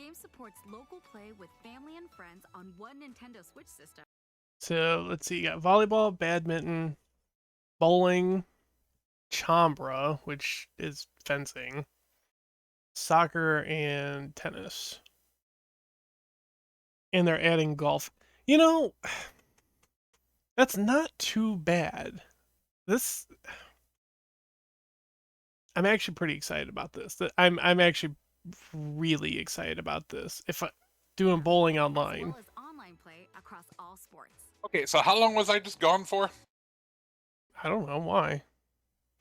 game supports local play with family and friends on one Nintendo Switch system. So let's see, you got volleyball, badminton, bowling, chambra, which is fencing, soccer, and tennis. And they're adding golf. You know, that's not too bad. This I'm actually pretty excited about this. I'm actually really excited about this. If I doing bowling online. As well as online play across all sports. Okay, so how long was I just gone for? I don't know why.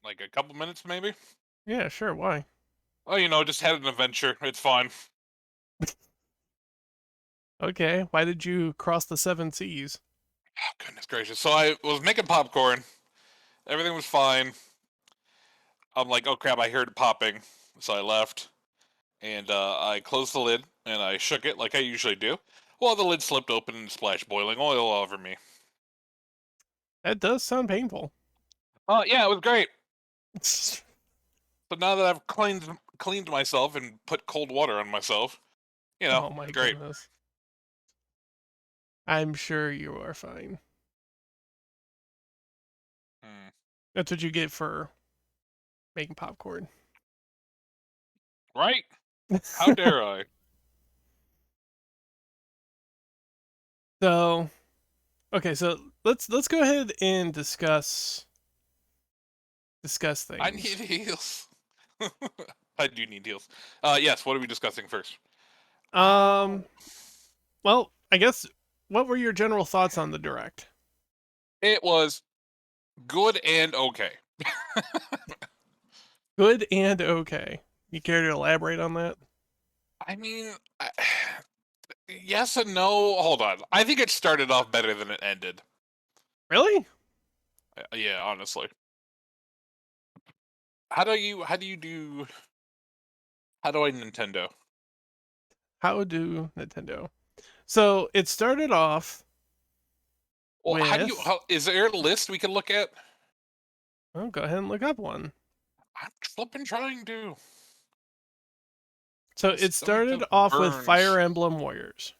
Like a couple minutes, maybe? Yeah, sure, why? Oh, just had an adventure. It's fine. Okay, why did you cross the 7 seas? Oh, goodness gracious. So I was making popcorn. Everything was fine. I'm like, oh crap, I heard it popping. So I left. And I closed the lid and I shook it like I usually do. Well, the lid slipped open and splashed boiling oil all over me. That does sound painful. Yeah, it was great. So now that I've cleaned myself and put cold water on myself, Oh my great. goodness. I'm sure you are fine. That's what you get for making popcorn. Right? How dare I? So, okay, so let's go ahead and discuss things. I need heals. I do need heals. Yes, what are we discussing first? Well, I guess what were your general thoughts on the direct? It was good and okay. Good and okay. You care to elaborate on that? I mean, yes and no. Hold on. I think it started off better than it ended. Really? Yeah, honestly. How do I Nintendo? How do Nintendo? So it started off Well, with. Is there a list we can look at? Oh, go ahead and look up one. I'm flipping trying to. So it started off with Fire Emblem Warriors,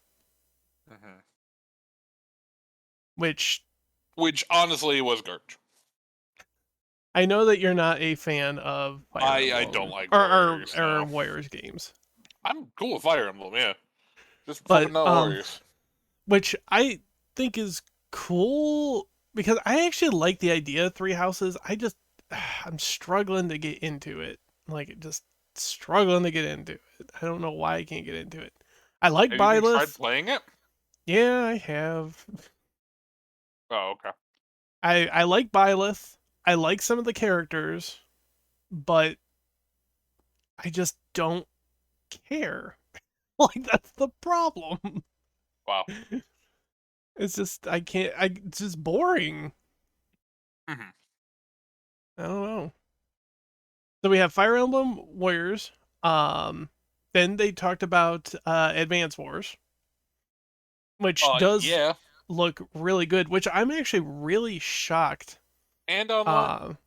which honestly was garbage. I know that you're not a fan of Fire Emblem. I don't like Warriors, or Warriors games. I'm cool with Fire Emblem, yeah. Just flipping out Warriors. Which I think is cool because I actually like the idea of Three Houses. I'm struggling to get into it. Like, just struggling to get into it. I don't know why I can't get into it. I like Byleth. Have you tried playing it? Yeah, I have. Oh, okay. I like Byleth. I like some of the characters, but I just don't care. Like, that's the problem. Wow. It's just it's just boring. Mm-hmm. I don't know. So we have Fire Emblem Warriors. Then they talked about Advance Wars, which does look really good. Which I'm actually really shocked. And online.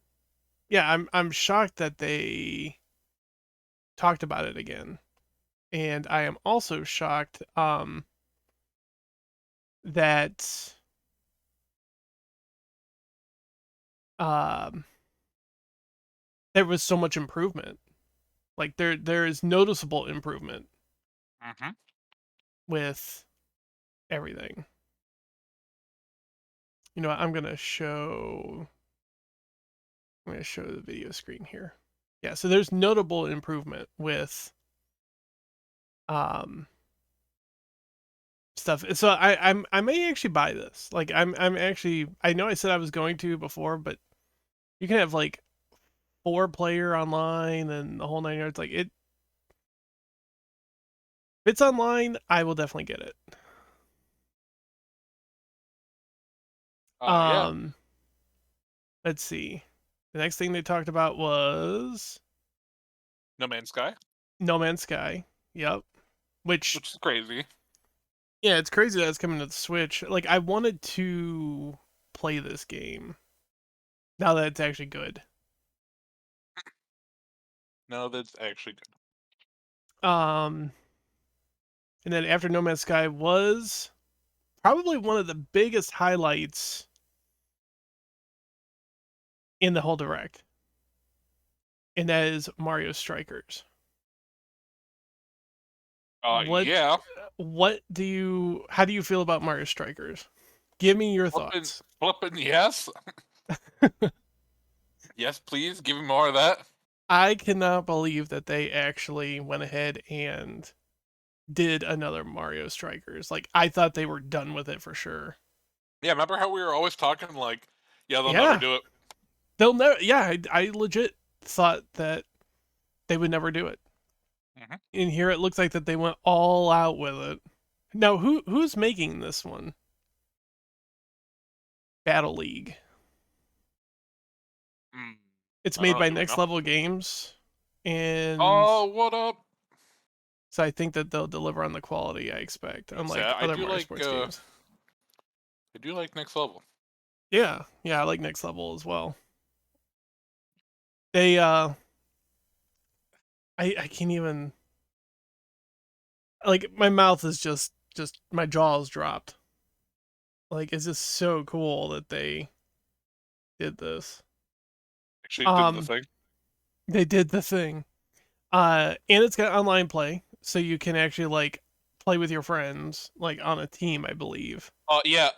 Yeah, I'm shocked that they talked about it again, and I am also shocked that there was so much improvement. Like there is noticeable improvement with everything. You know what, I'm gonna show the video screen here. Yeah, so there's notable improvement with stuff. So I may actually buy this. Like I'm actually, I know I said I was going to before, but you can have like 4-player online and the whole 9 yards. Like it, if it's online, I will definitely get it. Yeah. Let's see. The next thing they talked about was No Man's Sky. No Man's Sky. Yep. Which is crazy. Yeah, it's crazy that it's coming to the Switch. Like, I wanted to play this game now that it's actually good. No, that's actually good. And then after No Man's Sky was probably one of the biggest highlights in the whole Direct. And that is Mario Strikers. Yeah. How do you feel about Mario Strikers? Give me your thoughts. Flippin' yes. Yes, please, give me more of that. I cannot believe that they actually went ahead and did another Mario Strikers. Like, I thought they were done with it for sure. Yeah, remember how we were always talking like, yeah, they'll never do it. They'll never. Yeah, I legit thought that they would never do it. Mm-hmm. And here it looks like that they went all out with it. Now, who's making this one? Battle League. It's made by Next Level Games, and what up? So I think that they'll deliver on the quality I expect, unlike other Mario Sports games. I do like Next Level. Yeah, I like Next Level as well. They I can't even, like, my mouth is just my jaw's dropped. Like, it's just so cool that they did this. Actually did the thing. They did the thing. And it's got online play, so you can actually, like, play with your friends, like, on a team, I believe. Yeah,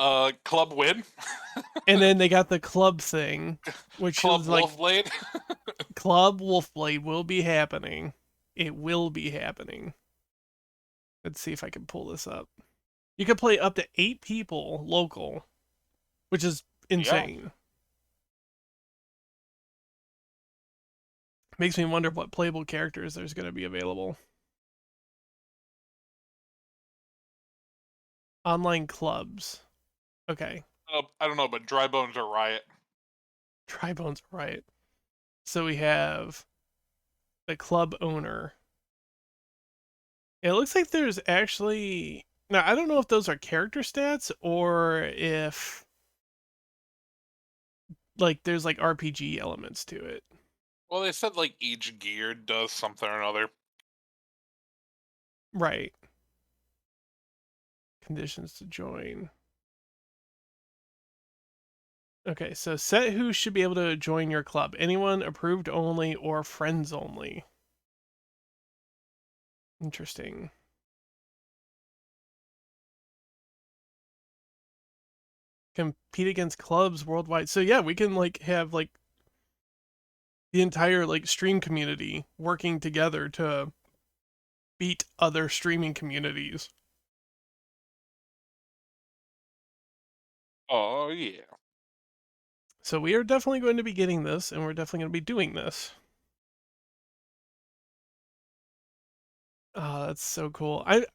Club Win. And then they got the club thing, which Club is like Wolfblade. Club Wolfblade will be happening. It will be happening. Let's see if I can pull this up. You can play up to 8 people local, which is insane. Yeah. Makes me wonder what playable characters there's going to be available. Online clubs. Okay. I don't know, but Dry Bones are Riot. Dry Bones are Riot. So we have the club owner. It looks like there's actually... Now, I don't know if those are character stats or if, like, there's, like, RPG elements to it. Well, they said, like, each gear does something or another. Right. Conditions to join. Okay, so set who should be able to join your club. Anyone, approved only, or friends only. Interesting. Compete against clubs worldwide. So yeah, we can, like, have, like, the entire, like, stream community working together to beat other streaming communities. Oh, yeah. So we are definitely going to be getting this, and we're definitely going to be doing this. Oh, that's so cool. Let's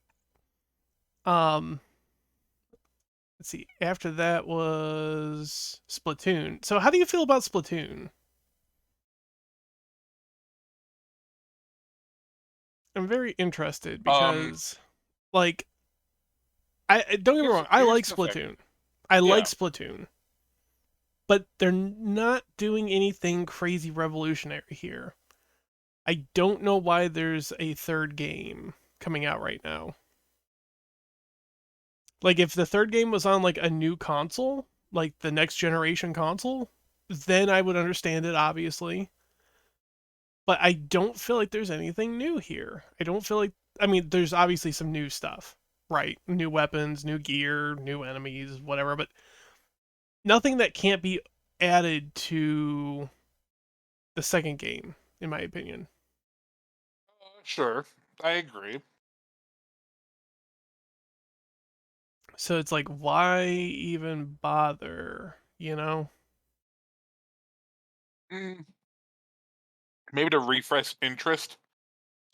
see. After that was Splatoon. So how do you feel about Splatoon? I'm very interested because, like, I don't get me wrong. I like Splatoon. I like Splatoon. But they're not doing anything crazy revolutionary here. I don't know why there's a third game coming out right now. Like, if the third game was on, like, a new console, like the next generation console, then I would understand it, obviously. But I don't feel like there's anything new here. I don't feel like... I mean, there's obviously some new stuff, right? New weapons, new gear, new enemies, whatever, but nothing that can't be added to the second game, in my opinion. Sure, I agree. So it's like, why even bother, you know? Maybe to refresh interest.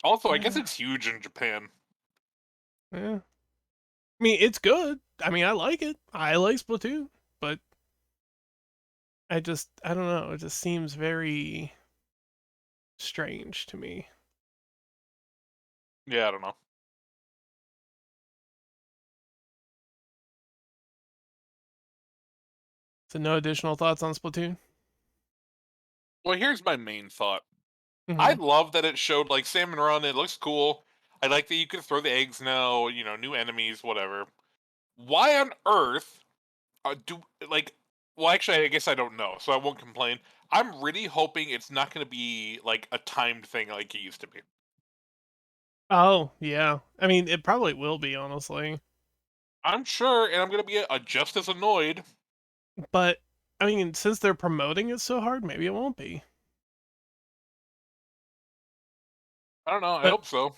Also, I guess it's huge in Japan. Yeah. I mean, it's good. I mean, I like it. I like Splatoon, but I don't know. It just seems very strange to me. Yeah, I don't know. So no additional thoughts on Splatoon? Well, here's my main thought. I love that it showed, like, Salmon Run. It looks cool. I like that you can throw the eggs now. New enemies, whatever. Why on earth Well, actually, I guess I don't know, so I won't complain. I'm really hoping it's not going to be like a timed thing like it used to be. Oh, yeah. I mean, it probably will be, honestly. I'm sure, and I'm going to be just as annoyed. But, I mean, since they're promoting it so hard, maybe it won't be. I don't know. I hope so.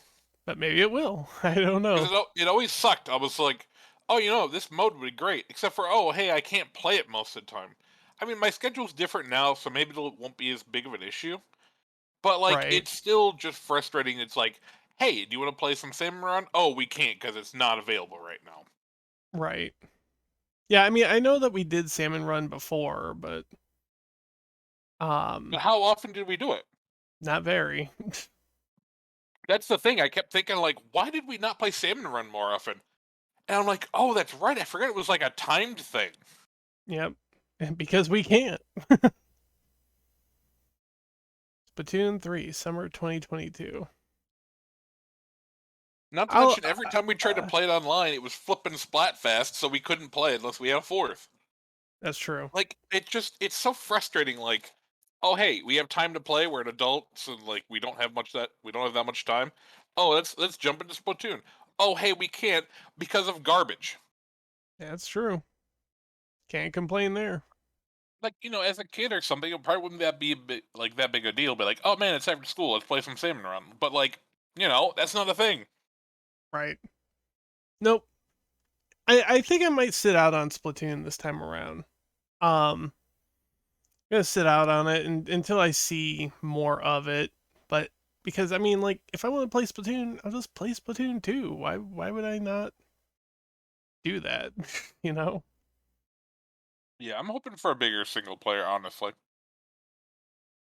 But maybe it will. I don't know. It always sucked. I was like, oh, this mode would be great. Except for, oh, hey, I can't play it most of the time. I mean, my schedule's different now, so maybe it won't be as big of an issue. But, like, Right. it's still just frustrating. It's like, hey, do you want to play some Salmon Run? Oh, we can't because it's not available right now. Right. Yeah, I mean, I know that we did Salmon Run before, but But how often did we do it? not very. That's the thing. I kept thinking, like, why did we not play Salmon Run more often? And I'm like, oh, that's right. I forgot it was like a timed thing. Yep. Because we can't. Splatoon 3, summer 2022. Not to mention, every time we tried to play it online, it was flipping Splatfast, so we couldn't play it unless we had a fourth. That's true. Like, it's so frustrating. Like, oh, hey, we have time to play. We're an adult, so like we don't have that much time. Oh, let's jump into Splatoon. Oh, hey, we can't because of garbage. That's true. Can't complain there. Like, as a kid or something, it probably wouldn't that be that big a deal. Be like, oh man, it's after school. Let's play some Salmon Run. But like, that's not a thing. Right. Nope. I think I might sit out on Splatoon this time around. I'm gonna sit out on it until I see more of it. But because I mean, like, if I want to play Splatoon, I'll just play Splatoon 2. Why would I not do that? you know? Yeah, I'm hoping for a bigger single player, honestly.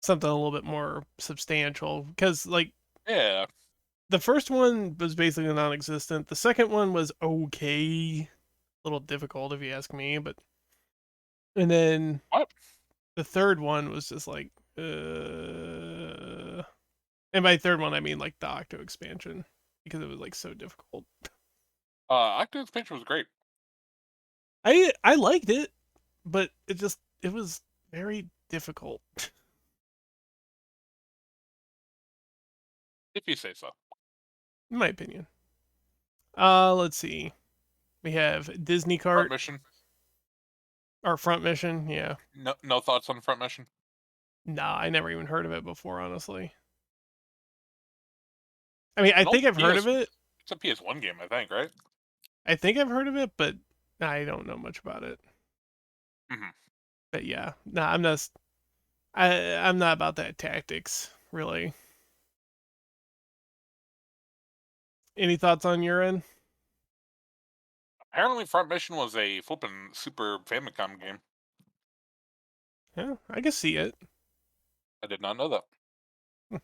Something a little bit more substantial. Because like Yeah. The first one was basically non-existent. The second one was okay. A little difficult if you ask me, but and then What? the third one was just like and by third one I mean like the Octo expansion because it was like so difficult. Octo expansion was great. I liked it, but it was very difficult. If you say so. In my opinion. Let's see. We have Disney Kart. Front mission. Our front mission, yeah. No thoughts on front mission? Nah, I never even heard of it before, honestly. I mean, I think I've heard of it. It's a PS1 game, I think, right? I think I've heard of it, but I don't know much about it. Mm-hmm. But yeah, no, I'm not about that tactics, really. Any thoughts on your end? Apparently, Front Mission was a flippin' Super Famicom game. Yeah, I can see it. I did not know that.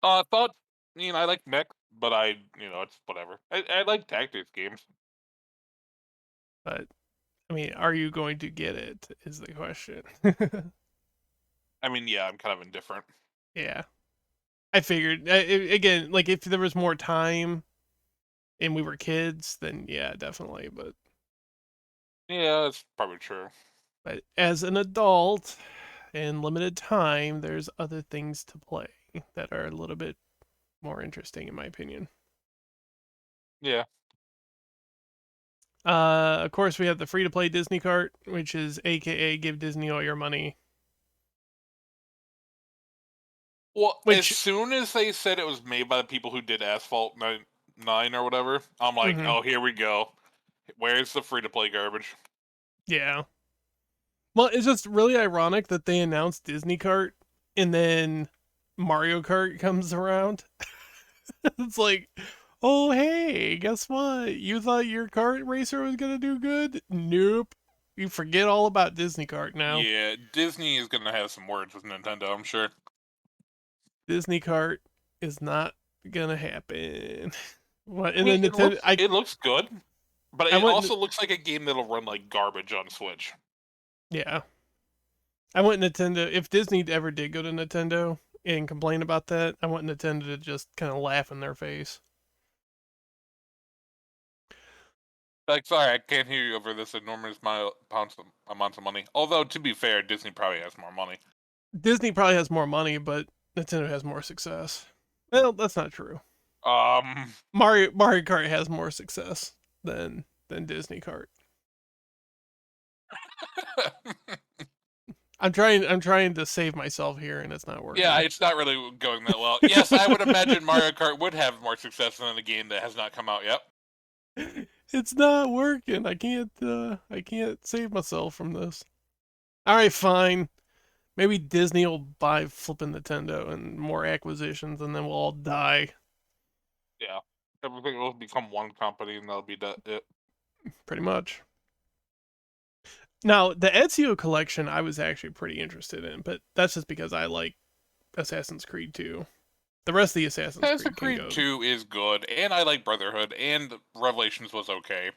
I thought, I like mech, but it's whatever. I like tactics games. But, I mean, are you going to get it, is the question. I mean, yeah, I'm kind of indifferent. Yeah. I figured, again, like, if there was more time and we were kids, then yeah, definitely, but... Yeah, that's probably true. But as an adult and limited time, there's other things to play that are a little bit more interesting, in my opinion. Yeah. Of course, we have the free-to-play Disney Kart, which is AKA give Disney all your money. Well, as soon as they said it was made by the people who did Asphalt 9 or whatever, I'm like, oh, here we go. Where's the free-to-play garbage? Yeah. Well, it's just really ironic that they announced Disney Kart and then Mario Kart comes around. It's like, oh, hey, guess what? You thought your kart racer was going to do good? Nope. You forget all about Disney Kart now. Yeah, Disney is going to have some words with Nintendo, I'm sure. Disney Kart is not going to happen. What? And then it looks good, but it also looks like a game that'll run like garbage on Switch. Yeah. I want Nintendo, if Disney ever did go to Nintendo, and complain about that, I want Nintendo to just kind of laugh in their face. Like, sorry, I can't hear you over this enormous amounts of money. Although, to be fair, Disney probably has more money. Disney probably has more money, but Nintendo has more success. Well, that's not true. Mario Kart has more success than Disney Kart. I'm trying to save myself here, and it's not working. Yeah, it's not really going that well. Yes, I would imagine Mario Kart would have more success than a game that has not come out yet. It's not working. I can't save myself from this. All right, fine. Maybe Disney will buy flipping Nintendo and more acquisitions, and then we'll all die. Yeah, everything will become one company, and that'll be it. Pretty much. Now, the Ezio collection I was actually pretty interested in, but that's just because I like Assassin's Creed 2. The rest of the Assassin's Creed 2 is good, and I like Brotherhood, and Revelations was okay.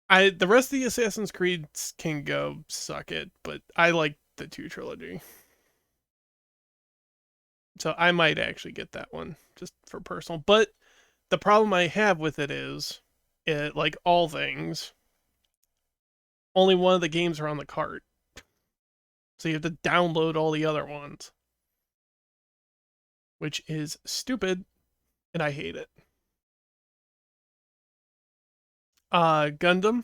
The rest of the Assassin's Creeds can go suck it, but I like the 2 trilogy. So I might actually get that one, just for personal. But the problem I have with it is, like all things, only one of the games are on the cart. So you have to download all the other ones. Which is stupid, and I hate it. Gundam?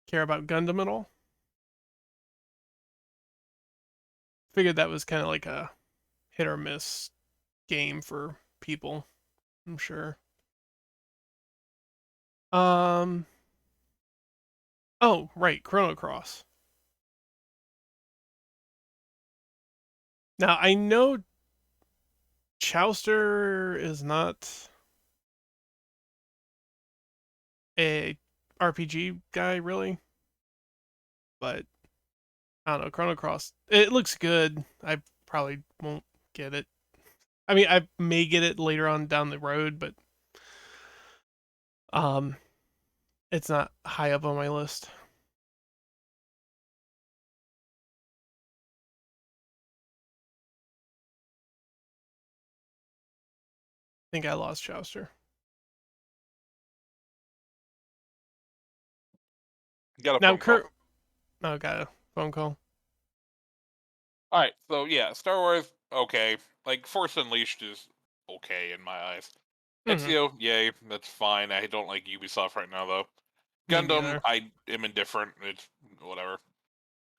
Care about Gundam at all? Figured that was kind of like a hit or miss game for people, I'm sure. Oh, right, Chrono Cross. Now, I know Chowster is not a RPG guy, really. But, I don't know, Chrono Cross, it looks good. I probably won't get it. I mean, I may get it later on down the road, but it's not high up on my list. I think I lost Chowster. Got a phone call. Oh, got a phone call. Alright, so yeah, Star Wars, okay. Like, Force Unleashed is okay in my eyes. Ezio, yay, that's fine. I don't like Ubisoft right now, though. Gundam, I am indifferent. It's whatever.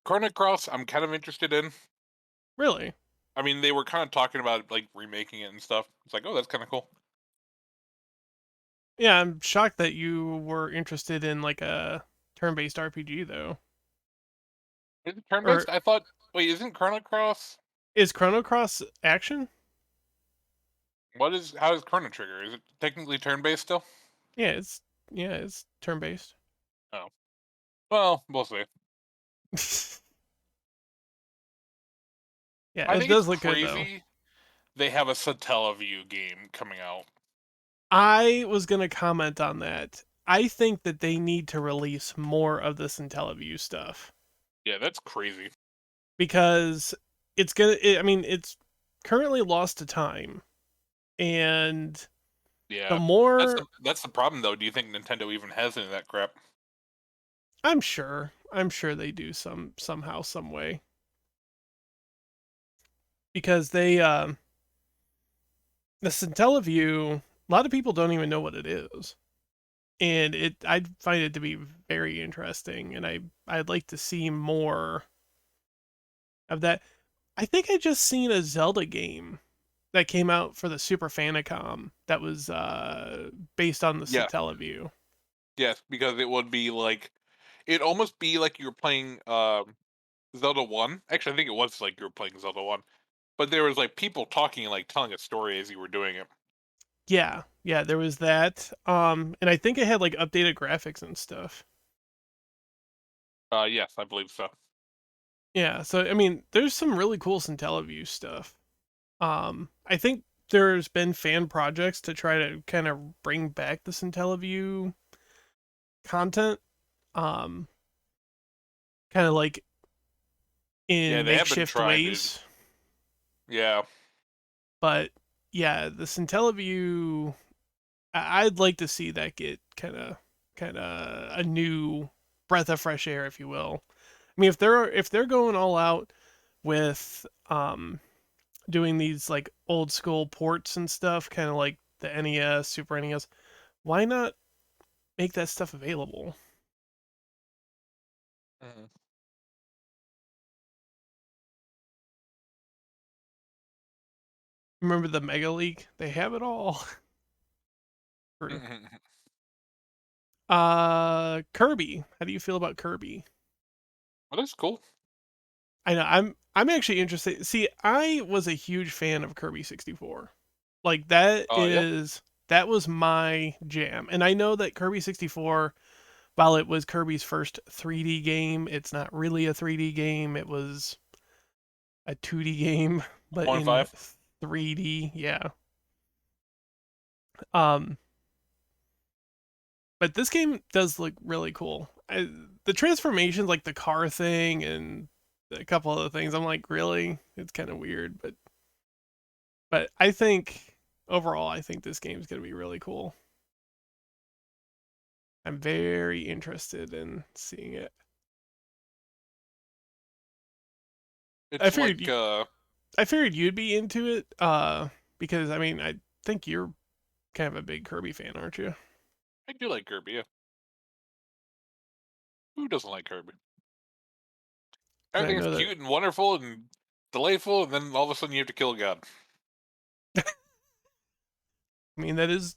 Chrono Cross, I'm kind of interested in. Really? I mean, they were kind of talking about, like, remaking it and stuff. It's like, oh, that's kind of cool. Yeah, I'm shocked that you were interested in, like, a turn-based RPG, though. Is it turn-based? I thought... Wait, isn't Chrono Cross... Is Chrono Cross action? How is Chrono Trigger? Is it technically turn-based still? Yeah, it's turn-based. Oh. Well, we'll see. Yeah, it does look crazy good, though. They have a Satellaview game coming out. I was going to comment on that. I think that they need to release more of the Satellaview stuff. Yeah, that's crazy. Because it's currently lost to time. And yeah, the more... That's the problem, though. Do you think Nintendo even has any of that crap? I'm sure they do somehow, some way. Because they, the Satellaview, a lot of people don't even know what it is. And I find it to be very interesting, and I'd like to see more of that. I think I just seen a Zelda game that came out for the Super Famicom that was based on the Satellaview. Yes, because it would be like, it'd almost be like you were playing Zelda 1. Actually, I think it was like you were playing Zelda 1. But there was like people talking, like telling a story as you were doing it. Yeah, there was that. And I think it had like updated graphics and stuff. Yes, I believe so. Yeah, so I mean, there's some really cool Satellaview stuff. I think there's been fan projects to try to kind of bring back the Satellaview content. Kind of like in makeshift ways. Yeah. But yeah, the Satellaview, I'd like to see that get kind of a new breath of fresh air, if you will. I mean, if they're going all out with doing these like old school ports and stuff, kind of like the NES, Super NES, why not make that stuff available? Mm-hmm. Remember the Mega League? They have it all. Kirby. How do you feel about Kirby? Well, that's cool. I know. I'm actually interested. See, I was a huge fan of Kirby 64. Like that was my jam. And I know that Kirby 64, while it was Kirby's first 3D game, it's not really a 3D game. It was a 2D game, but in 3D. Yeah. But this game does look really cool. The transformations, like the car thing and a couple other things, I'm like, really? It's kind of weird, but I think overall, I think this game is going to be really cool. I'm very interested in seeing it. It's I figured you'd be into it, because I mean, I think you're kind of a big Kirby fan, aren't you? I do like Kirby, yeah. Who doesn't like Kirby? Everything is cute and wonderful and delightful, and then all of a sudden you have to kill God. I mean, that is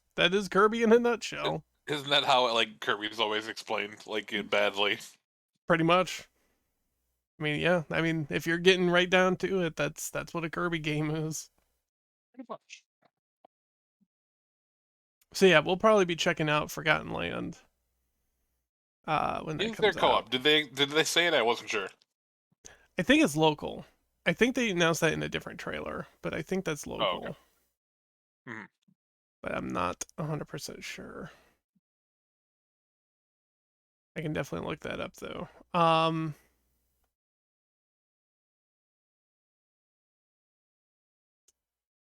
Kirby in a nutshell. Isn't that how like Kirby's always explained, like badly? Pretty much. I mean, yeah. I mean, if you're getting right down to it, that's what a Kirby game is. Pretty much. So yeah, we'll probably be checking out Forgotten Land. When that comes co-op? Did they say it? I wasn't sure. I think it's local. I think they announced that in a different trailer, but I think that's local. Oh, okay. Mm-hmm. But I'm not 100% sure. I can definitely look that up though.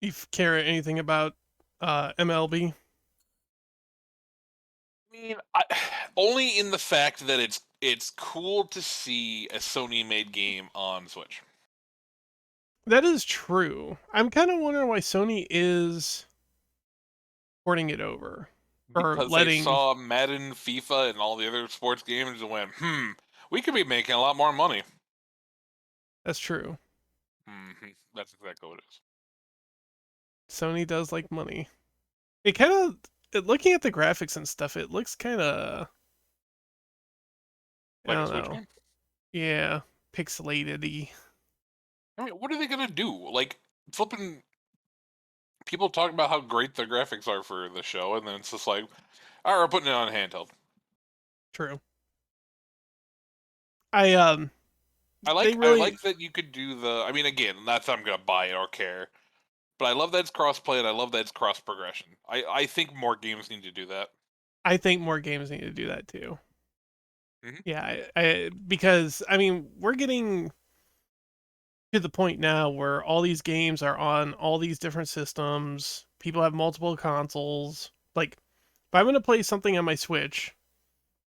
You care anything about MLB? I mean, only in the fact that it's cool to see a Sony-made game on Switch. That is true. I'm kind of wondering why Sony is porting it over. Because they saw Madden, FIFA, and all the other sports games and went, we could be making a lot more money. That's true. Mm-hmm. That's exactly what it is. Sony does like money. It kind of, looking at the graphics and stuff, it looks kind of, like I don't know. Game? Yeah, pixelated-y. I mean, what are they gonna do? Like, flipping people talk about how great the graphics are for the show, and then it's just like, all right, we're putting it on handheld. True. I like that you could do the. I mean, again, not that I'm gonna buy it or care, but I love that it's crossplay and I love that it's cross progression. I think more games need to do that. I think more games need to do that too. Mm-hmm. Yeah, because I mean, we're getting to the point now where all these games are on all these different systems. People have multiple consoles. Like, if I'm going to play something on my Switch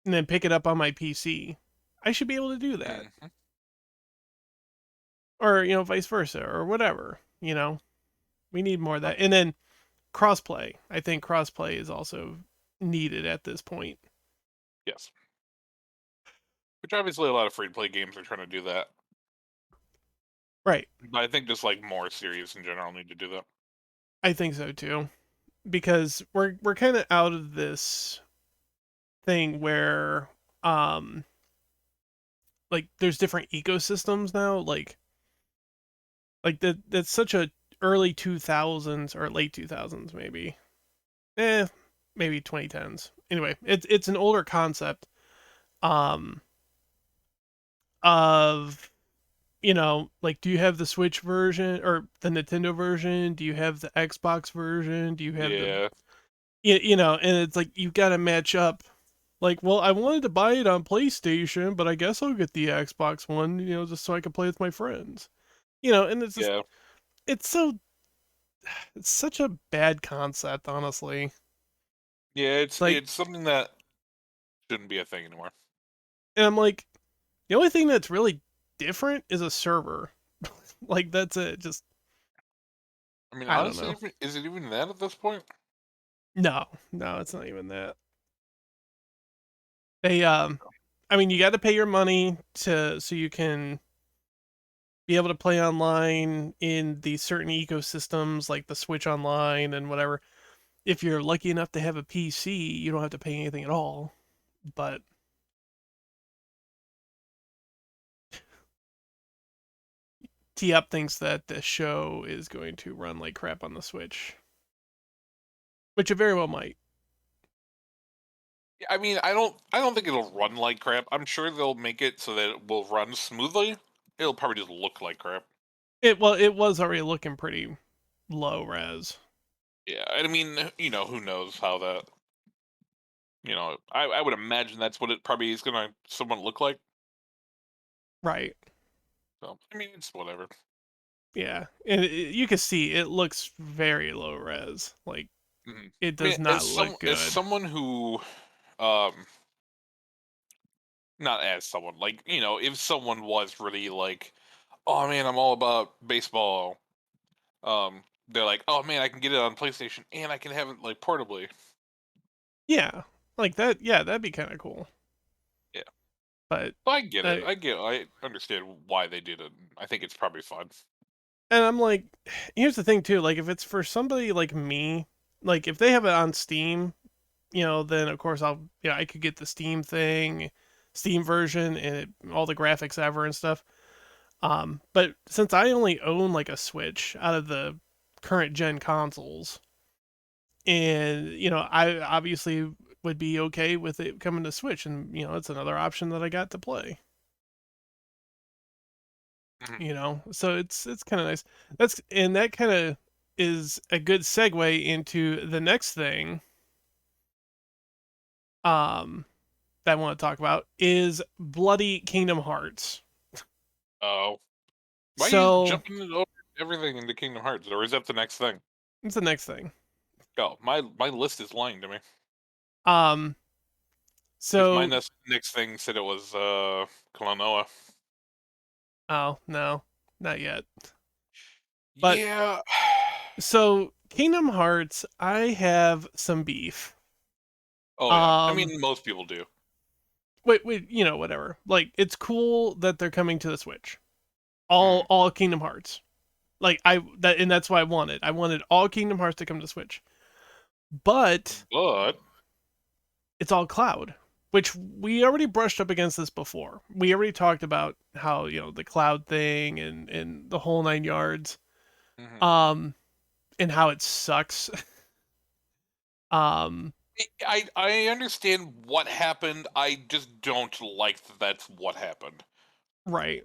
and then pick it up on my PC, I should be able to do that. Mm-hmm. Or, vice versa or whatever, We need more of that. And then crossplay. I think crossplay is also needed at this point. Yes. Which obviously a lot of free-to-play games are trying to do that. Right. But I think just like more series in general need to do that. I think so too. Because we're kind of out of this thing where like there's different ecosystems now, like that's such a early 2000s or late 2000s maybe. Maybe 2010s. Anyway, it's an older concept of like, do you have the Switch version or the Nintendo version? Do you have the Xbox version? Do you have and it's like, you've got to match up. Like, well, I wanted to buy it on PlayStation, but I guess I'll get the Xbox one, just so I can play with my friends. And it's just, it's such a bad concept, honestly. Yeah, it's something that shouldn't be a thing anymore. And I'm like, the only thing that's really different is a server. Like that's it. Just I mean, I don't honestly, know. is it even that at this point? No, it's not even that. They I mean, you got to pay your money so you can be able to play online in these certain ecosystems like the Switch Online and whatever. If you're lucky enough to have a PC, you don't have to pay anything at all. But T-Up thinks that the show is going to run like crap on the Switch, which it very well might. I mean, I don't think it'll run like crap. I'm sure they'll make it so that it will run smoothly. It'll probably just look like crap. It was already looking pretty low res. Yeah, and I mean, who knows how that. I would imagine that's what it probably is gonna somewhat look like. Right. So I mean, it's whatever. Yeah, and you can see it looks very low res. Like Mhm. it I mean, does not look as good. someone who, um, not as someone like if someone was really like, oh man, I'm all about baseball. They're like, oh man, I can get it on PlayStation and I can have it like portably. Yeah, like that. Yeah, that'd be kind of cool. Yeah, But but I get it. uh, I understand why they did it. I think it's probably fun. and I'm like, here's the thing too. Like if it's for somebody like me, like if they have it on Steam, then of course I could get the Steam version, and all the graphics ever and stuff. But since I only own like a Switch out of the current gen consoles, and I obviously would be okay with it coming to Switch, and it's another option that I got to play. Mhm. So it's kind of nice. That kind of is a good segue into the next thing um that I want to talk about is Bloody Kingdom Hearts. Oh, why are you So jumping over everything into Kingdom Hearts, or is that the next thing? it's the next thing. Go. My list is lying to me Um, because my so next thing said it was Klonoa. oh no, not yet. But Yeah. so Kingdom Hearts, I have some beef. Oh yeah. I Um, mean, most people do. wait, whatever. Like it's cool that they're coming to the Switch. Mm. All Kingdom Hearts. Like and that's why I wanted. I wanted all Kingdom Hearts to come to Switch. But But it's all cloud, which we already brushed up against this before. We already talked about how, the cloud thing and the whole 9 yards. mhm. Um and how it sucks. um I understand what happened. I just don't like that that's what happened. right.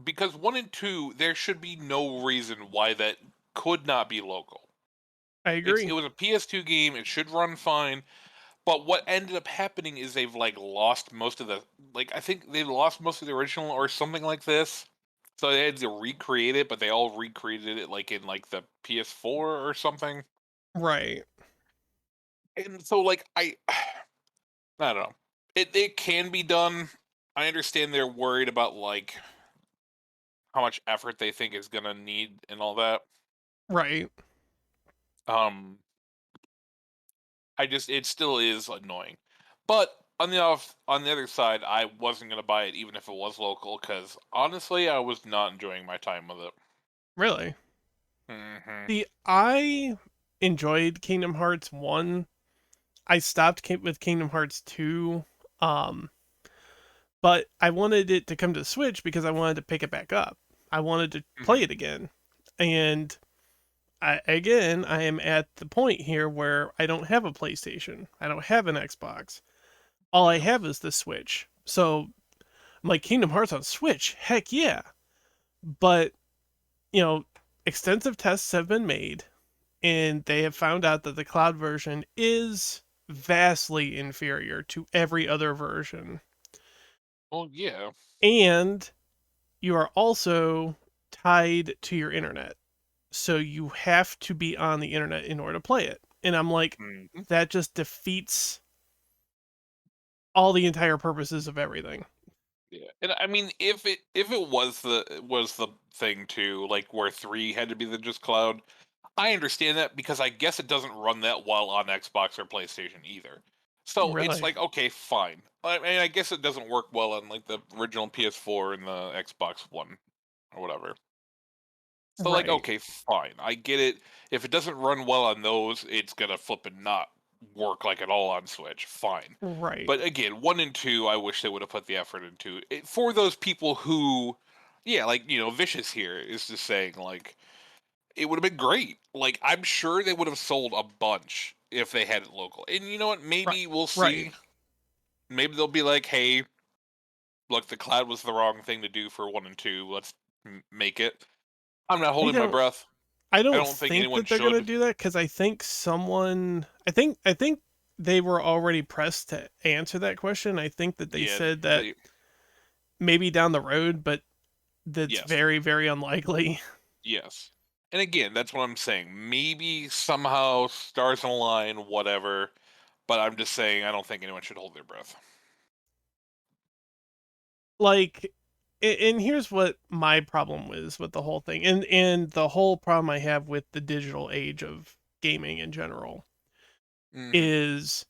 Because 1 and 2, there should be no reason why that could not be local. I It agree. was a PS2 game. It should run fine. But what ended up happening is they've like lost most of the I think they lost most of the original or something like this. So they had to recreate it, but they all recreated it like in like the PS4 or something. Right. And so I don't know. It can be done. I understand they're worried about like how much effort they think is gonna need and all that. Right. Um it still is annoying. But on the other side, I wasn't gonna buy it even if it was local because honestly, I was not enjoying my time with it. Really. Hmm. See, I enjoyed Kingdom Hearts 1. I stopped with Kingdom Hearts 2. Um but I wanted it to come to Switch because I wanted to pick it back up. I wanted to play Hmm. it again. And I am at the point here where I don't have a PlayStation. I don't have an Xbox. All I Yeah. have is the Switch. So I'm like, Kingdom Hearts on Switch? Heck yeah. But, you know, extensive tests have been made, and they have found out that the cloud version is vastly inferior to every other version. Well, yeah. And you are also tied to your internet. So you have to be on the internet in order to play it. And I'm like, that just defeats all the entire purposes of everything. Yeah, and I mean, if it was the thing too, like where 3 had to be the just cloud, I understand that because I guess it doesn't run that well on Xbox or PlayStation either. So it's Really? like, okay, fine. I mean, I guess it doesn't work well on like the original PS4 and the Xbox One or whatever. So like, Right. okay, fine. I get it. If it doesn't run well on those, it's gonna flip and not work like at all on Switch. Fine. Right. But again, 1 and 2, I wish they would have put the effort into it for those people who, yeah, like Vicious here is just saying like it would have been great. Like I'm sure they would have sold a bunch if they had it local. And you know what? Maybe we'll see. Right. Maybe they'll be like, hey, look, the cloud was the wrong thing to do for 1 and 2. Let's make it. I'm not holding my breath. I don't think think anyone that they're going to should. do that because I think I think they were already pressed to answer that question. I think that they said that maybe down the road, but that's Yes. very, very unlikely. Yes. And again, that's what I'm saying. Maybe somehow stars align, whatever. But I'm just saying, I don't think anyone should hold their breath. Like, and here's what my problem was with the whole thing, and the whole problem I have with the digital age of gaming in general is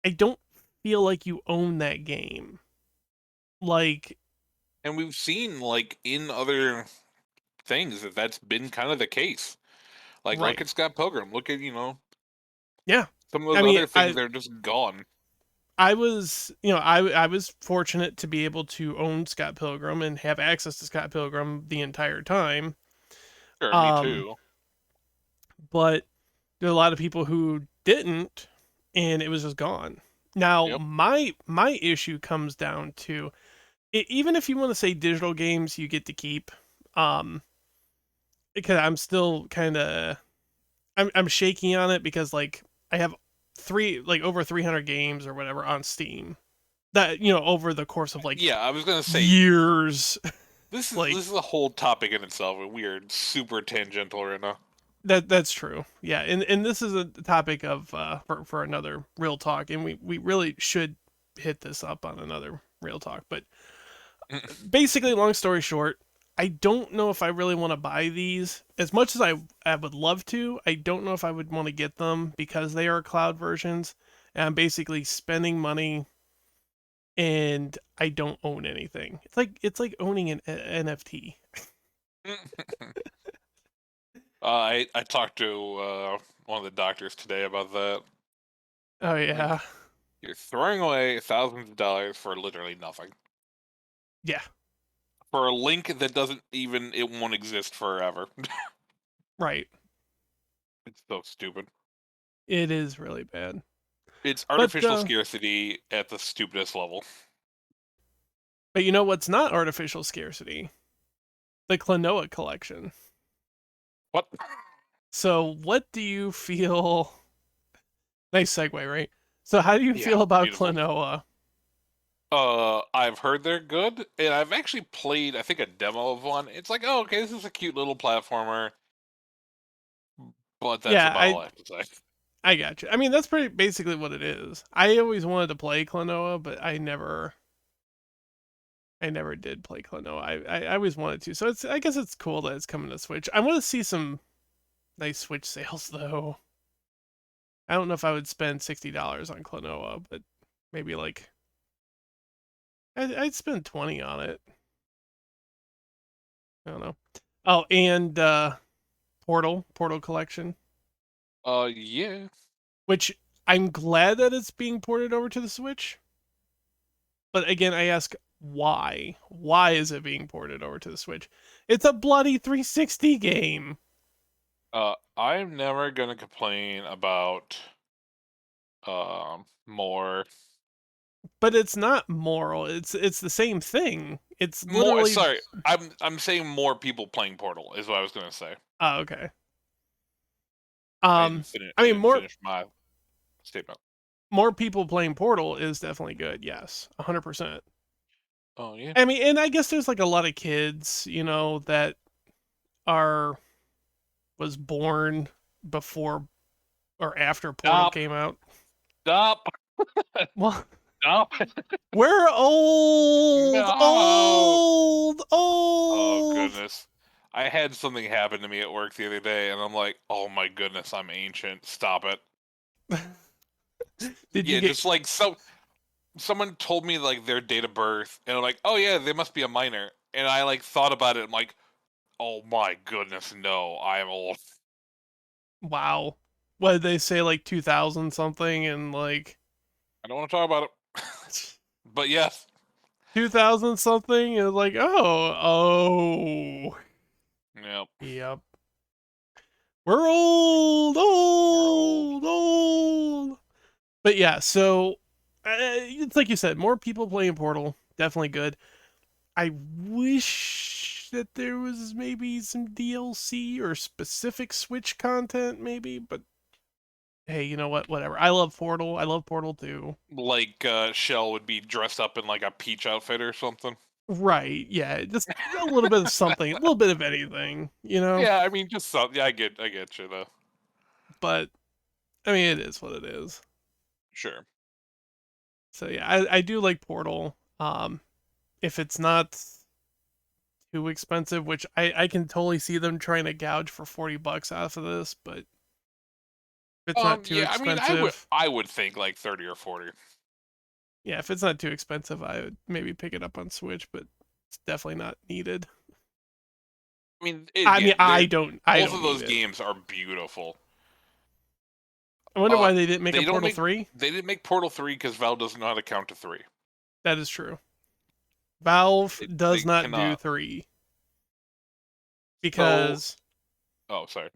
I don't feel like you own that game. Like, and we've seen like in other things that's been kind of the case. Like right. look at Scott Pilgrim. Look at Yeah. some of those other things. They're just gone. I was, I was fortunate to be able to own Scott Pilgrim and have access to Scott Pilgrim the entire time. Sure, me too. But there are a lot of people who didn't, and it was just gone. Now, Yep. my issue comes down to even if you want to say digital games you get to keep, because I'm still kind of I'm shaky on it because like I have over 300 games or whatever on Steam that over the course of like yeah, I was gonna say years. This is a whole topic in itself, and we are super tangential right now. That's true. Yeah, and this is a topic of for another real talk, and we really should hit this up on another real talk. But basically, long story short, I don't know if I really want to buy these as much as I would love to. I don't know if I would want to get them because they are cloud versions, and I'm basically spending money, and I don't own anything. It's like owning an NFT. I talked to one of the doctors today about that. Oh yeah. Like, you're throwing away thousands of dollars for literally nothing. Yeah. For a link that it won't exist forever. Right. It's so stupid. It is really bad. It's artificial scarcity at the stupidest level. But you know what's not artificial scarcity? The Klonoa collection. What? So what do you feel... Nice segue, right? So how do you feel about beautiful. Klonoa? I've heard they're good, and I've actually played, I think, a demo of one. It's like, oh, okay, this is a cute little platformer. But that's about all I have to say. I got you. I mean, that's pretty basically what it is. I always wanted to play Klonoa, but I never did play Klonoa. I always wanted to. So I guess it's cool that it's coming to Switch. I want to see some nice Switch sales though. I don't know if I would spend $60 on Klonoa, but maybe like I'd spend 20 on it. I don't know. Oh, and Portal Collection. Yeah. Which I'm glad that it's being ported over to the Switch. But again, I ask why? Why is it being ported over to the Switch? It's a bloody 360 game. I'm never gonna complain about more. But it's not moral. It's the same thing. It's more. Literally... Sorry, I'm saying more people playing Portal is what I was gonna say. Oh, okay. I mean, more. Finish my statement. More people playing Portal is definitely good. Yes, 100%. Oh yeah. I mean, and I guess there's like a lot of kids, that was born before or after Portal came out. Stop. Well, Stop. we're old, No. old, Oh old. goodness. I had something happen to me at work the other day, and I'm like, oh my goodness, I'm ancient. Stop it. Did you Yeah, get? just like someone told me like their date of birth, and I'm like, oh yeah, they must be a minor. And I like thought about it. I'm like, oh my goodness, no, I'm old. Wow. What did they say? Like 2000 something, and like I don't want to talk about it. But yes. 2000 something, and like oh. Yep. Yep. We're old, old, old. But yeah, so it's like you said, more people playing Portal, definitely good. I wish that there was maybe some DLC or specific Switch content, maybe, but hey, you know what? Whatever. I love Portal. I love Portal 2. Like Shell would be dressed up in like a Peach outfit or something. Right. Yeah. Just a little bit of something, a little bit of anything, Yeah, I mean, just something. Yeah, I get you though. But I mean, it is what it is. Sure. So yeah, I do like Portal. If it's not too expensive, which I can totally see them trying to gouge for $40 off of this, but if it's not too Yeah, I mean, expensive, I would think like 30 or 40. yeah, if it's not too expensive, I would maybe pick it up on Switch, but it's definitely not needed. I mean, I mean, again, I don't both of those need it. games are beautiful. I wonder why they didn't make they a Portal 3. They didn't make Portal 3 because Valve doesn't know how to count to 3. That is true. Valve does they not do cannot. 3 because oh, sorry.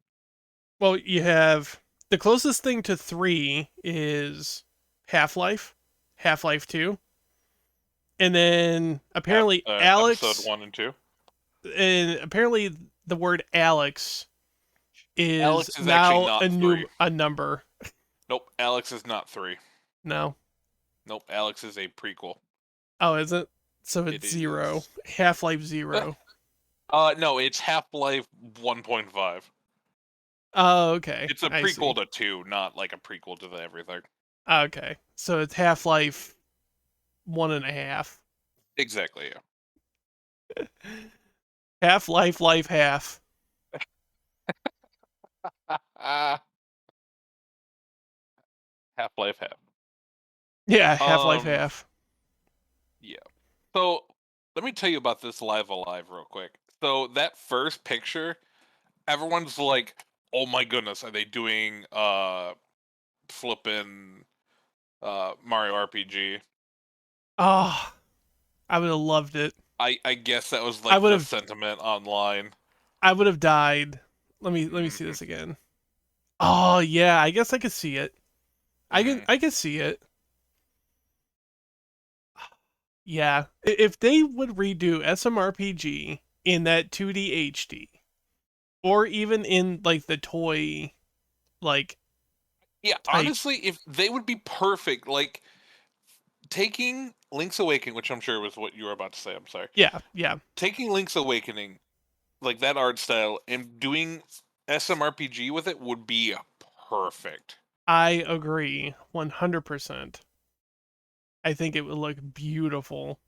well, you have the closest thing to 3 is Half-Life, Half-Life 2. And then apparently Alex Episode 1 and 2. And apparently the word Alex is Alex is now not a number. Nope, Alex is not 3. No. Nope, Alex is a prequel. Oh, is it? So it's It 0. is. Half-Life 0. No, it's Half-Life 1.5. Oh, okay. It's a prequel to 2, not like a prequel to the everything. Okay. So it's Half-Life 1.5. Exactly, yeah. Half-Life, life half. Half-Life half. Yeah, Half-Life half. Yeah. So, let me tell you about this Live Alive real quick. So, that first picture, everyone's like, oh my goodness, are they doing flipping Mario RPG? Oh, I would have loved it. I guess that was like the sentiment online. I would have died. Let me see this again. Oh yeah, I guess I could see it. I can see it. Yeah, if they would redo SMRPG in that 2D HD, or even in like the toy, like yeah, honestly, if they would be perfect, like taking Link's Awakening, which I'm sure was what you were about to say. I'm sorry. Yeah. Taking Link's Awakening, like that art style, and doing SMRPG with it would be perfect. I agree 100%. I think it would look beautiful.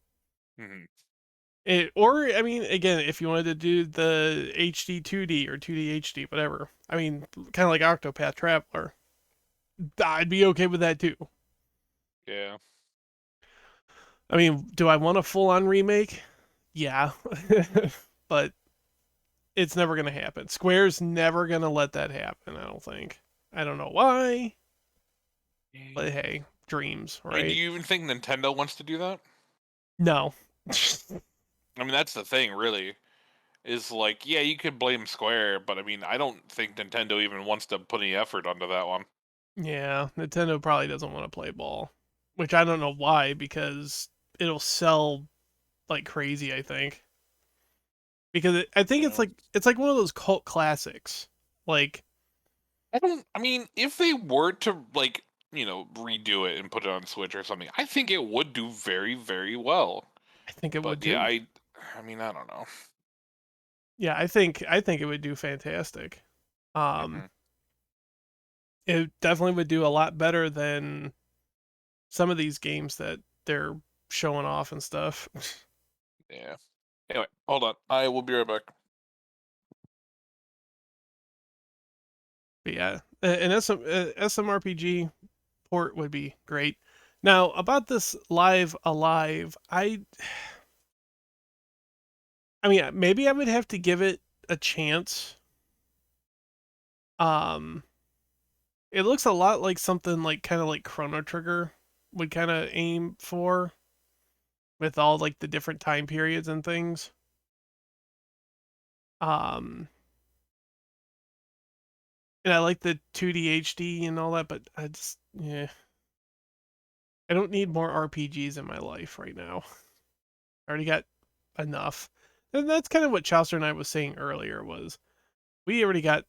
Mm-hmm. Or I mean, again, if you wanted to do the HD 2D or 2D HD, whatever. I mean, kind of like Octopath Traveler. I'd be okay with that too. Yeah. I mean, do I want a full-on remake? Yeah. But it's never going to happen. Square's never going to let that happen, I don't think. I don't know why. But hey, dreams, right? I mean, do you even think Nintendo wants to do that? No. I mean, that's the thing, really. Is like, yeah, you could blame Square, but I mean, I don't think Nintendo even wants to put any effort onto that one. Yeah, Nintendo probably doesn't want to play ball. Which I don't know why, because it'll sell like crazy, I think. Because I think it's like one of those cult classics. Like I mean, if they were to like, redo it and put it on Switch or something, I think it would do very, very well. I think it would too. Yeah, I mean, I don't know. Yeah, I think it would do fantastic. It definitely would do a lot better than some of these games that they're showing off and stuff. Yeah. Anyway, hold on. I will be right back. But yeah, an SMRPG port would be great. Now, about this Live Alive, I mean, maybe I would have to give it a chance. It looks a lot like something like kind of like Chrono Trigger would kind of aim for, with all like the different time periods and things. And I like the 2D HD and all that, but I don't need more RPGs in my life right now. I already got enough. And that's kind of what Chaucer and I was saying earlier, was we already got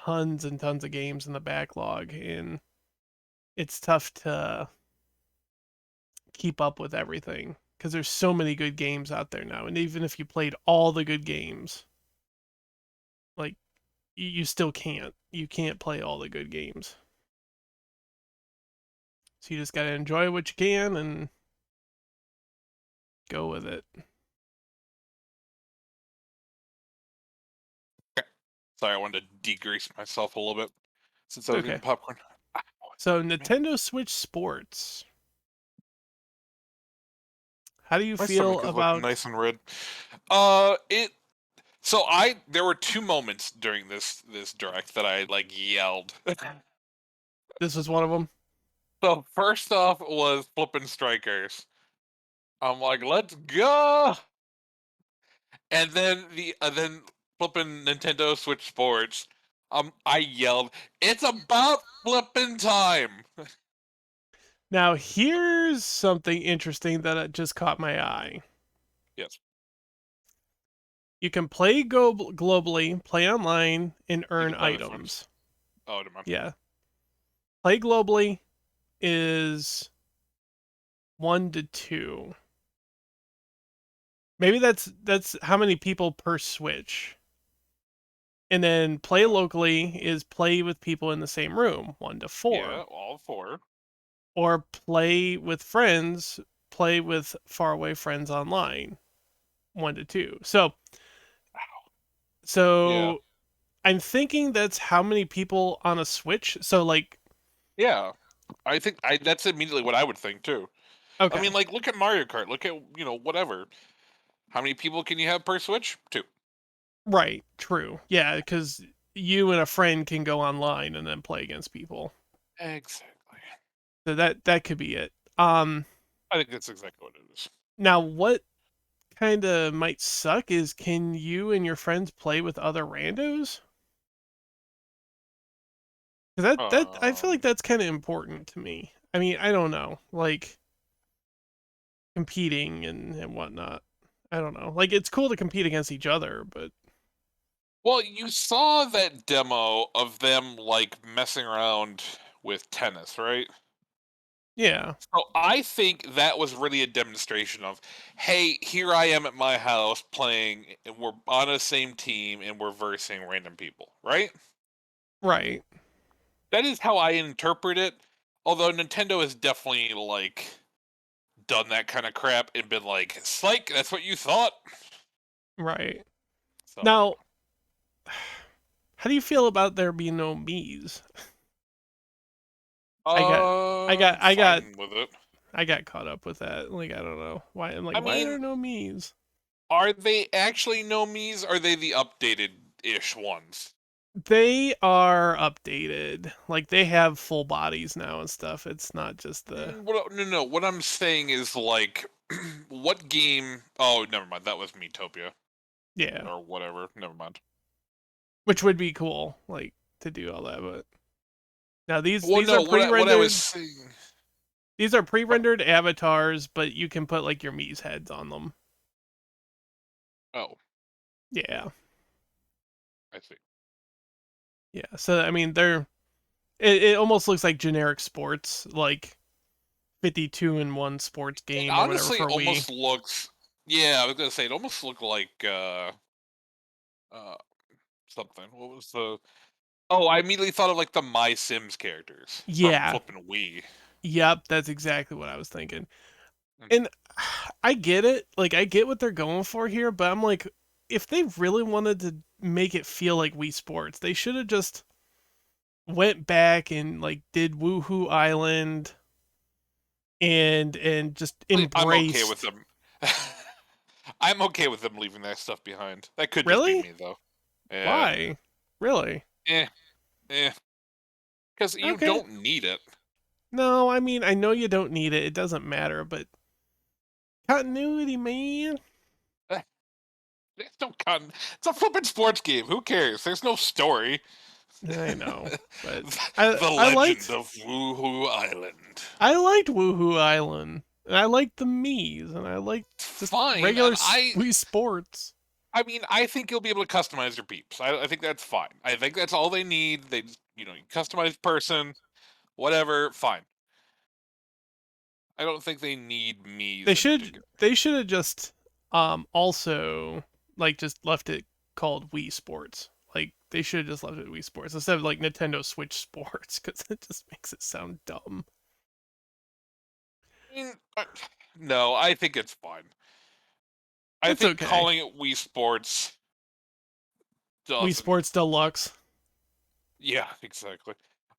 tons and tons of games in the backlog, and it's tough to keep up with everything because there's so many good games out there now. And even if you played all the good games, like, you still can't. You can't play all the good games. So you just gotta enjoy what you can and go with it. Sorry, I wanted to degrease myself a little bit since I was eating popcorn. So Nintendo Switch Sports. How do you feel about? Nice and red. There were two moments during this direct that I like yelled. This was one of them. So first off was flipping strikers. I'm like, let's go. And then then flipping Nintendo Switch Sports. I yelled, it's about flipping time. Now, here's something interesting that just caught my eye. Yes. You can play globally, play online, and earn items. Oh, never mind. Yeah. Play globally is 1 to 2. Maybe that's how many people per Switch. And then play locally is play with people in the same room, 1 to 4. Yeah, all 4. Or play with friends, play with faraway friends online, 1 to 2. So yeah. I'm thinking that's how many people on a Switch. So like, yeah, I think that's immediately what I would think too. Okay. I mean, like, look at Mario Kart. Look at, whatever. How many people can you have per Switch? 2. Right. True. Yeah, because you and a friend can go online and then play against people. Exactly. So that could be it. I think that's exactly what it is. Now, what kind of might suck is, can you and your friends play with other randos? Because that I feel like that's kind of important to me. I mean, I don't know, like competing and whatnot. I don't know. Like, it's cool to compete against each other, but. Well, you saw that demo of them like messing around with tennis, right? Yeah. So I think that was really a demonstration of, hey, here I am at my house playing, and we're on the same team, and we're versing random people, right? Right. That is how I interpret it. Although Nintendo has definitely like done that kind of crap and been like, "Psych, that's what you thought." Right. So. Now, how do you feel about there being no Miis? I got with it. I got caught up with that. Like, I don't know why. I'm like, why are there no Miis? Are they actually no Miis? Are they the updated-ish ones? They are updated. Like, they have full bodies now and stuff. It's not just the. No. What I'm saying is, like, what game? Oh, never mind. That was Miitopia. Yeah. Or whatever. Never mind. Which would be cool, like, to do all that, but. Now these are pre-rendered. What I was saying. These are pre-rendered avatars, but you can put like your Mii's heads on them. Oh. Yeah. I see. Yeah, so I mean, it almost looks like generic sports, like 52-in-1 sports game. It honestly or whatever for almost Wii. looks Yeah, I was gonna say it almost looked like something. What was the? Oh, I immediately thought of like the My Sims characters from Yeah. flipping Wii. Yep, that's exactly what I was thinking. Mm. And I get it. Like, I get what they're going for here, but I'm like, if they really wanted to make it feel like Wii Sports, they should have just went back and like did Woohoo Island and just I'm okay with embraced. them. I'm okay with them leaving that stuff behind. That could just be Really? me though. Yeah. Why? Really? Eh. Eh. Because you Okay. don't need it. No, I mean, I know you don't need it. It doesn't matter, but continuity, man. There's no con. It's a flipping sports game. Who cares? There's no story. I know, but The I Legend liked of Woohoo Island. Woohoo Island, and I liked the Mii's, and I liked just Fine. regular And Wii Sports. I mean, I think you'll be able to customize your peeps. I think that's fine. I think that's all they need. They, you customize person, whatever. Fine. I don't think they need me. They should have just also like just left it called Wii Sports. Like they should have just left it Wii Sports instead of like Nintendo Switch Sports because it just makes it sound dumb. I mean, no, I think it's fine. I It's think okay. calling it Wii Sports doesn't. Wii Sports Deluxe. Yeah, exactly.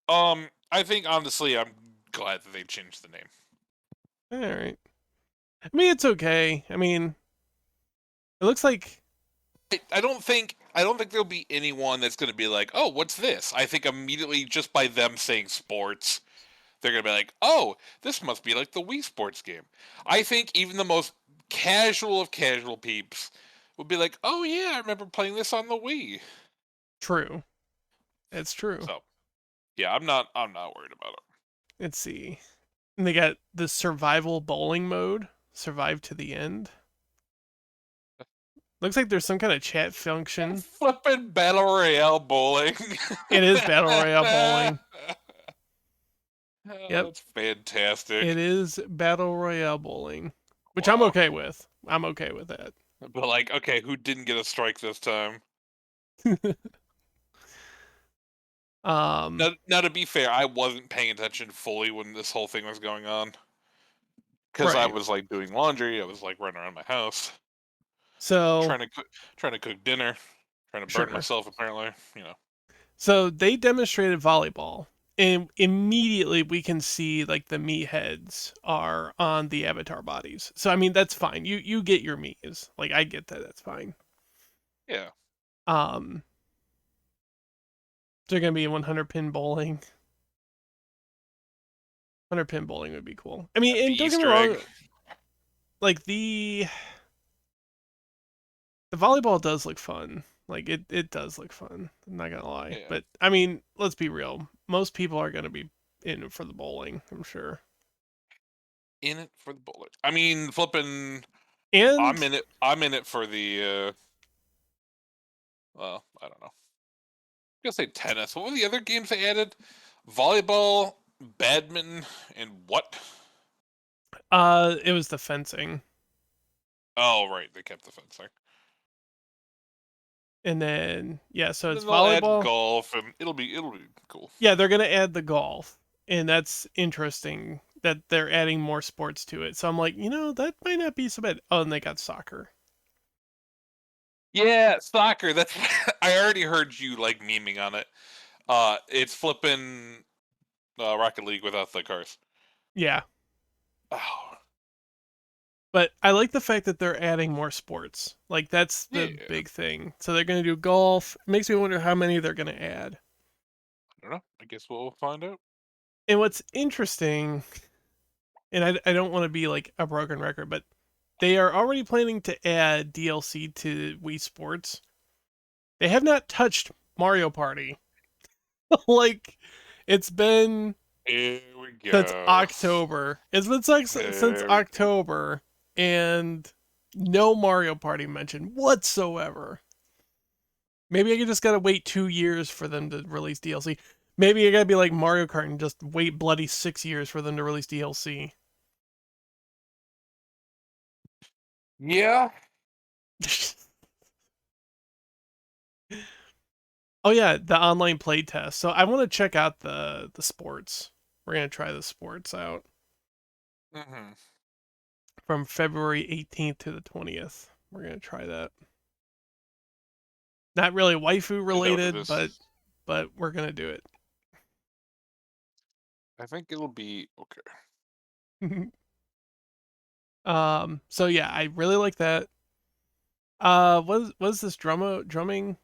I think honestly, I'm glad that they changed the name. All right. I mean, it's okay. I mean, it looks like I don't think there'll be anyone that's going to be like, "Oh, what's this?" I think immediately just by them saying sports, they're going to be like, "Oh, this must be like the Wii Sports game." I think even the most casual of casual peeps would be like, "Oh yeah, I remember playing this on the Wii." true. It's true. So, yeah, I'm not worried about it. Let's see. And they got the survival bowling mode, survive to the end. Looks like there's some kind of chat function. Flippin' Battle Royale bowling. It is Battle Royale bowling. Oh, Yep. that's fantastic. It is Battle Royale bowling, which I'm okay with. I'm okay with that. But like, okay, who didn't get a strike this time? Now, to be fair, I wasn't paying attention fully when this whole thing was going on. Because I was like doing laundry, I was like running around my house. So trying to cook dinner, trying to burn myself apparently, So they demonstrated volleyball, and immediately we can see like the Mii heads are on the avatar bodies. So I mean that's fine. You get your Mii's. Like I get that. That's fine. Yeah. They're gonna be 100 pin bowling. 100 pin bowling would be cool. I mean, and don't get me wrong. Like the volleyball does look fun. Like it does look fun. I'm not gonna lie. Yeah. But I mean, let's be real. Most people are gonna be in it for the bowling, I'm sure. In it for the bowling. I mean, flipping. And I'm in it for the. Well, I don't know. I'm gonna say tennis. What were the other games they added? Volleyball, badminton, and what? It was the fencing. Oh right, they kept the fencing. And then yeah, so it's volleyball, golf, and it'll be cool. Yeah, they're gonna add the golf, and that's interesting that they're adding more sports to it. So I'm like, that might not be so bad. Oh, and they got soccer. Yeah, soccer. That's I already heard you like memeing on it. It's flipping Rocket League without the cars. Yeah. Oh. But I like the fact that they're adding more sports. Like that's the big thing. So they're gonna do golf. It makes me wonder how many they're gonna add. I don't know. I guess we'll find out. And what's interesting, and I don't want to be like a broken record, but they are already planning to add DLC to Wii Sports. They have not touched Mario Party. Like, it's been since October. It's been since October, and no Mario Party mentioned whatsoever. Maybe I just gotta wait 2 years for them to release DLC. Maybe I gotta be like Mario Kart and just wait bloody 6 years for them to release DLC. Yeah. Oh yeah, the online play test. So I want to check out the sports. We're gonna try the sports out from February 18th to the 20th. We're gonna try that. Not really waifu related, but we're gonna do it. I think it'll be okay. So yeah, I really like that. What is this drumming?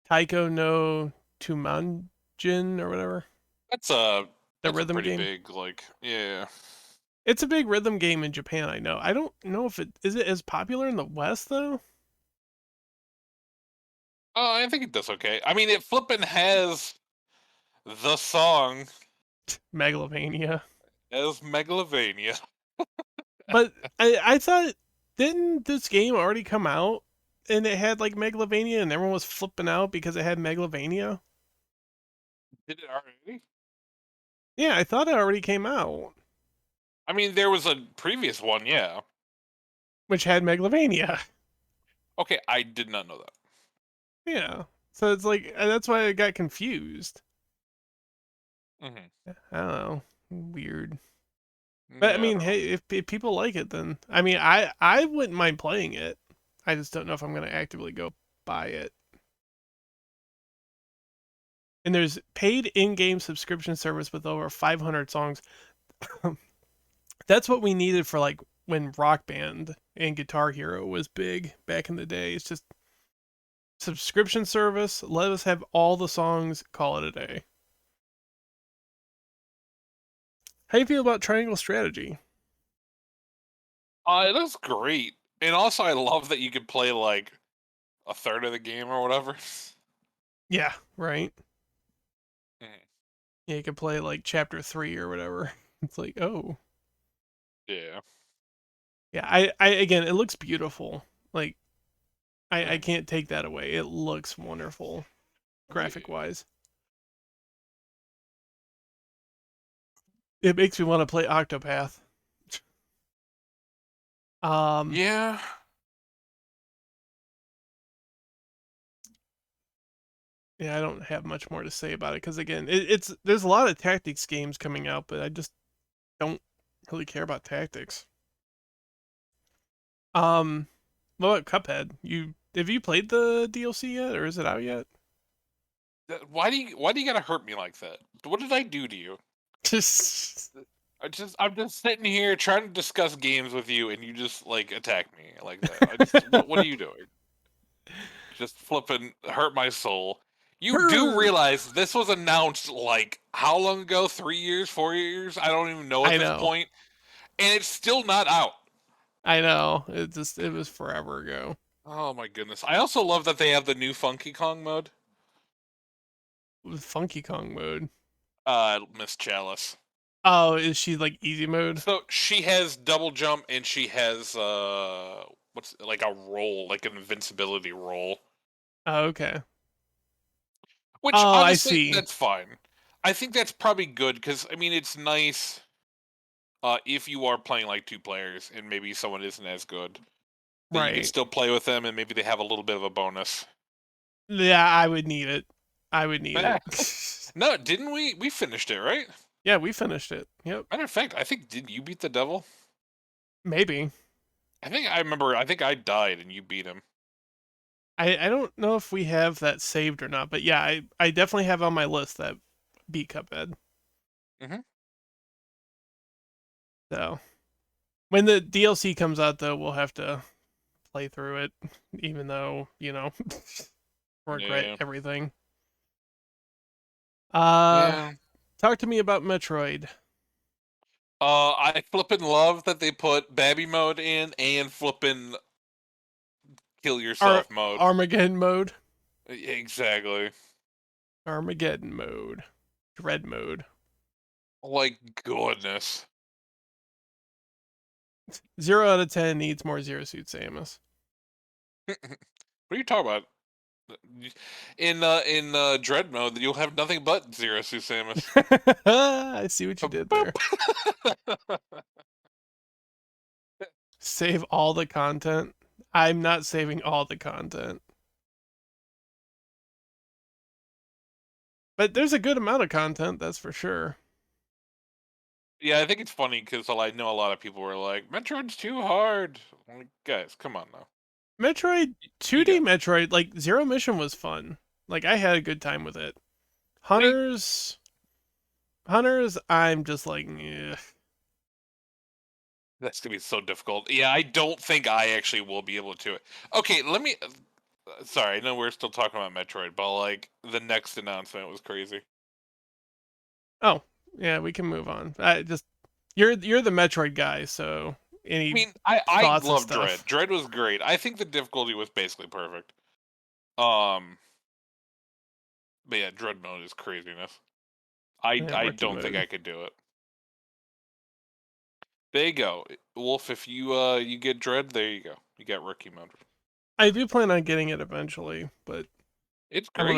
Taiko no Tumanjin or whatever. That's a rhythm pretty game. Big, yeah. It's a big rhythm game in Japan, I know. I don't know if it is as popular in the West though. Oh, I think it does okay. I mean, it flippin' has the song Megalovania. As Megalovania. But I thought, didn't this game already come out and it had like Megalovania and everyone was flipping out because it had Megalovania? Did it already? Yeah, I thought it already came out. I mean, there was a previous one, yeah. Which had Megalovania. Okay, I did not know that. Yeah. So it's like, that's why I got confused. Mm-hmm. I don't know. Weird. But I mean, hey, if people like it, then I mean, I wouldn't mind playing it. I just don't know if I'm gonna actively go buy it. And there's paid in-game subscription service with over 500 songs. That's what we needed for like when Rock Band and Guitar Hero was big back in the day. It's just subscription service. Let us have all the songs. Call it a day. How do you feel about Triangle Strategy? It looks great, and also I love that you could play like a third of the game or whatever. Yeah, right. Yeah, you could play like chapter 3 or whatever. It's like, oh. Yeah. Yeah, I again, it looks beautiful. Like, I can't take that away. It looks wonderful, graphic wise. It makes me want to play Octopath. Yeah. Yeah, I don't have much more to say about it because again, it's there's a lot of tactics games coming out, but I just don't really care about tactics. What about Cuphead? Have you played the DLC yet, or is it out yet? Why do you gotta hurt me like that? What did I do to you? I'm just sitting here trying to discuss games with you, and you just like attack me like that. What are you doing? Just flipping hurt my soul. You do realize this was announced like how long ago? 3 years, 4 years? I don't even know at this point, and it's still not out. I know. It was forever ago. Oh my goodness! I also love that they have the new Funky Kong mode. With Funky Kong mode. Miss Chalice. Oh, is she like easy mode? So she has double jump and she has what's like a roll, like an invincibility roll. Oh, okay. Which honestly, that's fine. I think that's probably good because I mean it's nice if you are playing like 2 players and maybe someone isn't as good. Then you can still play with them and maybe they have a little bit of a bonus. Yeah, I would need it. it. No, didn't we? We finished it, right? Yeah, we finished it. Yep. Matter of fact, I think did you beat the devil? Maybe. I think I died and you beat him. I don't know if we have that saved or not, but yeah, I definitely have on my list that beat Cuphead. Mm-hmm. So when the DLC comes out though, we'll have to play through it, even though, regret everything. Talk to me about Metroid. I flippin' love that they put Babby mode in and flippin' kill yourself mode. Armageddon mode. Exactly. Armageddon mode. Dread mode. Like goodness. 0 out of 10 needs more Zero Suit Samus. What are you talking about? In Dread mode, you'll have nothing but Zero Suit Samus. I see what you did there. Save all the content. I'm not saving all the content. But there's a good amount of content, that's for sure. Yeah, I think it's funny because I know a lot of people were like, Metroid's too hard. I'm like, guys, come on now. Metroid, 2D Metroid, like, Zero Mission was fun. Like, I had a good time with it. Hunters, I'm just like, ugh. That's gonna be so difficult. Yeah, I don't think I actually will be able to. Okay, let me. Sorry, I know we're still talking about Metroid, but like the next announcement was crazy. Oh, yeah, we can move on. You're the Metroid guy, so any I mean, I love stuff? Dread. Dread was great. I think the difficulty was basically perfect. But yeah, Dread mode is craziness. I don't think I could do it. There you go, Wolf. If you get Dread, there you go. You got rookie mode. I do plan on getting it eventually, but it's great.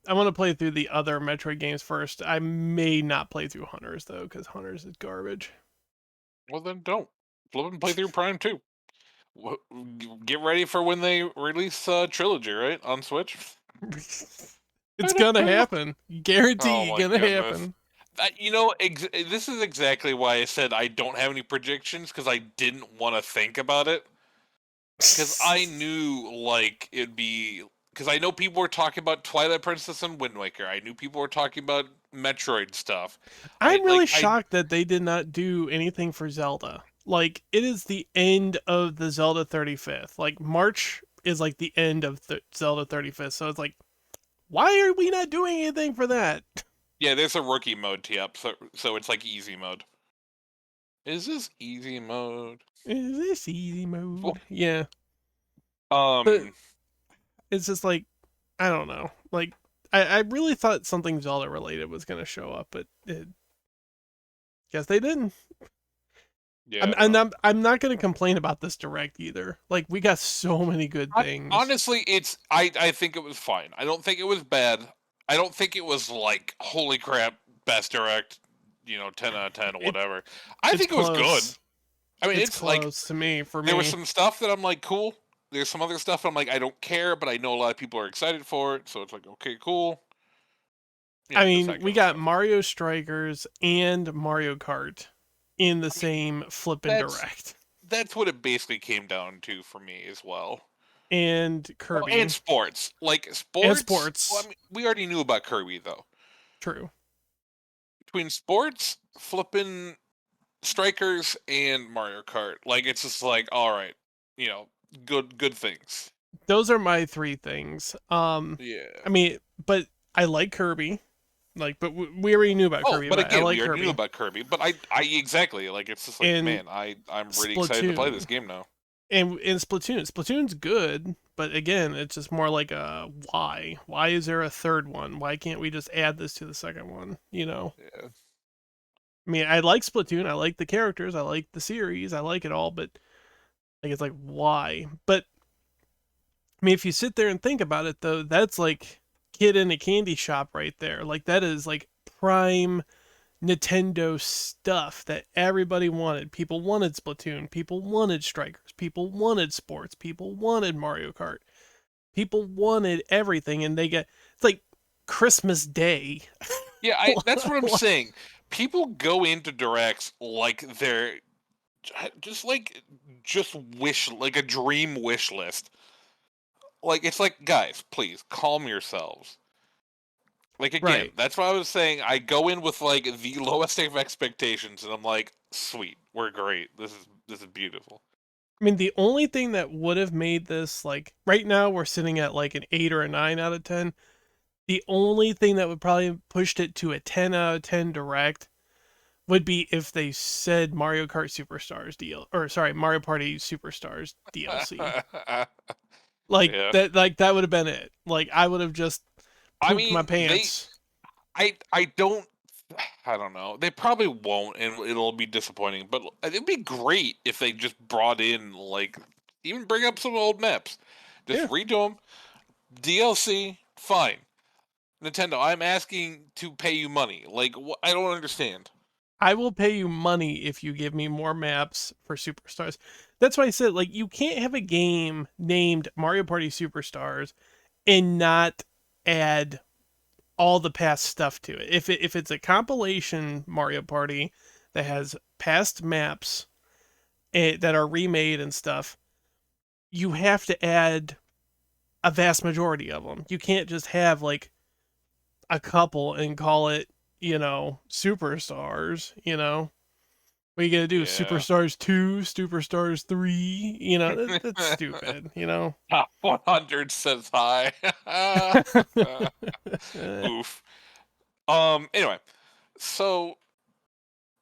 I want to play through the other Metroid games first. I may not play through Hunters though, because Hunters is garbage. Well, then don't flip and play through Prime 2. Get ready for when they release Trilogy, right, on Switch. It's gonna happen. Guarantee gonna happen. You know, this is exactly why I said I don't have any predictions, because I didn't want to think about it. Because I knew, like, it'd be... Because I know people were talking about Twilight Princess and Wind Waker. I knew people were talking about Metroid stuff. I'm really shocked that they did not do anything for Zelda. Like, it is the end of the Zelda 35th. Like, March is like the end of Zelda 35th. So it's like, why are we not doing anything for that? Yeah, there's a rookie mode tee up, so it's like easy mode. Is this easy mode? Is this easy mode? Oh. Yeah. But it's just like, I don't know. Like, I really thought something Zelda related was going to show up, but guess they didn't. Yeah, I'm not going to complain about this direct either. Like, we got so many good things. Honestly, I think it was fine. I don't think it was bad. I don't think it was like, holy crap, best direct, 10 out of 10 or whatever. I think it was good. I mean, it's close like, to me. For me, there was some stuff that I'm like, cool. There's some other stuff I'm like, I don't care, but I know a lot of people are excited for it, so it's like, okay, cool. I mean, we got Mario Strikers and Mario Kart in the same flippin' direct. That's what it basically came down to for me as well. And Kirby. And sports. Like, sports. And sports. Well, I mean, we already knew about Kirby, though. True. Between sports, flippin' Strikers, and Mario Kart. Like, it's just like, all right, good things. Those are my three things. Yeah. I mean, but I like Kirby. Like, but we already knew about Kirby. But again, I like we already knew about Kirby. But I exactly, like, it's just like, and man, I'm really excited to play this game now. And Splatoon's good, but again, it's just more like a why? Why is there a third one? Why can't we just add this to the second one? Yeah. I mean, I like Splatoon. I like the characters. I like the series. I like it all, but like, it's like, why? But I mean, if you sit there and think about it, though, that's like kid in a candy shop right there. Like, that is like prime Nintendo stuff that everybody wanted. People wanted Splatoon. People wanted Strikers. People wanted sports. People wanted Mario Kart. People wanted everything, and it's like Christmas Day. Yeah, that's what I'm saying. People go into directs like they're just wish, like a dream wish list. Like, it's like, guys, please calm yourselves. Like, again, that's what I was saying. I go in with like the lowest of expectations, and I'm like, sweet, we're great. This is beautiful. I mean, the only thing that would have made this, like, right now we're sitting at like an 8 or a 9 out of 10. The only thing that would probably have pushed it to a 10 out of 10 direct would be if they said Mario Kart Superstars Mario Party Superstars DLC. Like, that would have been it. Like, I would have just pooped my pants. I don't know. They probably won't, and it'll be disappointing. But it'd be great if they just brought in, like, even bring up some old maps. Just redo them. DLC, fine. Nintendo, I'm asking to pay you money. Like, I don't understand. I will pay you money if you give me more maps for Superstars. That's why I said, like, you can't have a game named Mario Party Superstars and not add all the past stuff to it. If it's a compilation Mario Party that has past maps that are remade and stuff, you have to add a vast majority of them. You can't just have like a couple and call it, Superstars, What are you gonna do? Yeah. Superstars 2, Superstars 3? That's stupid, Top 100 says hi. Oof. Anyway, so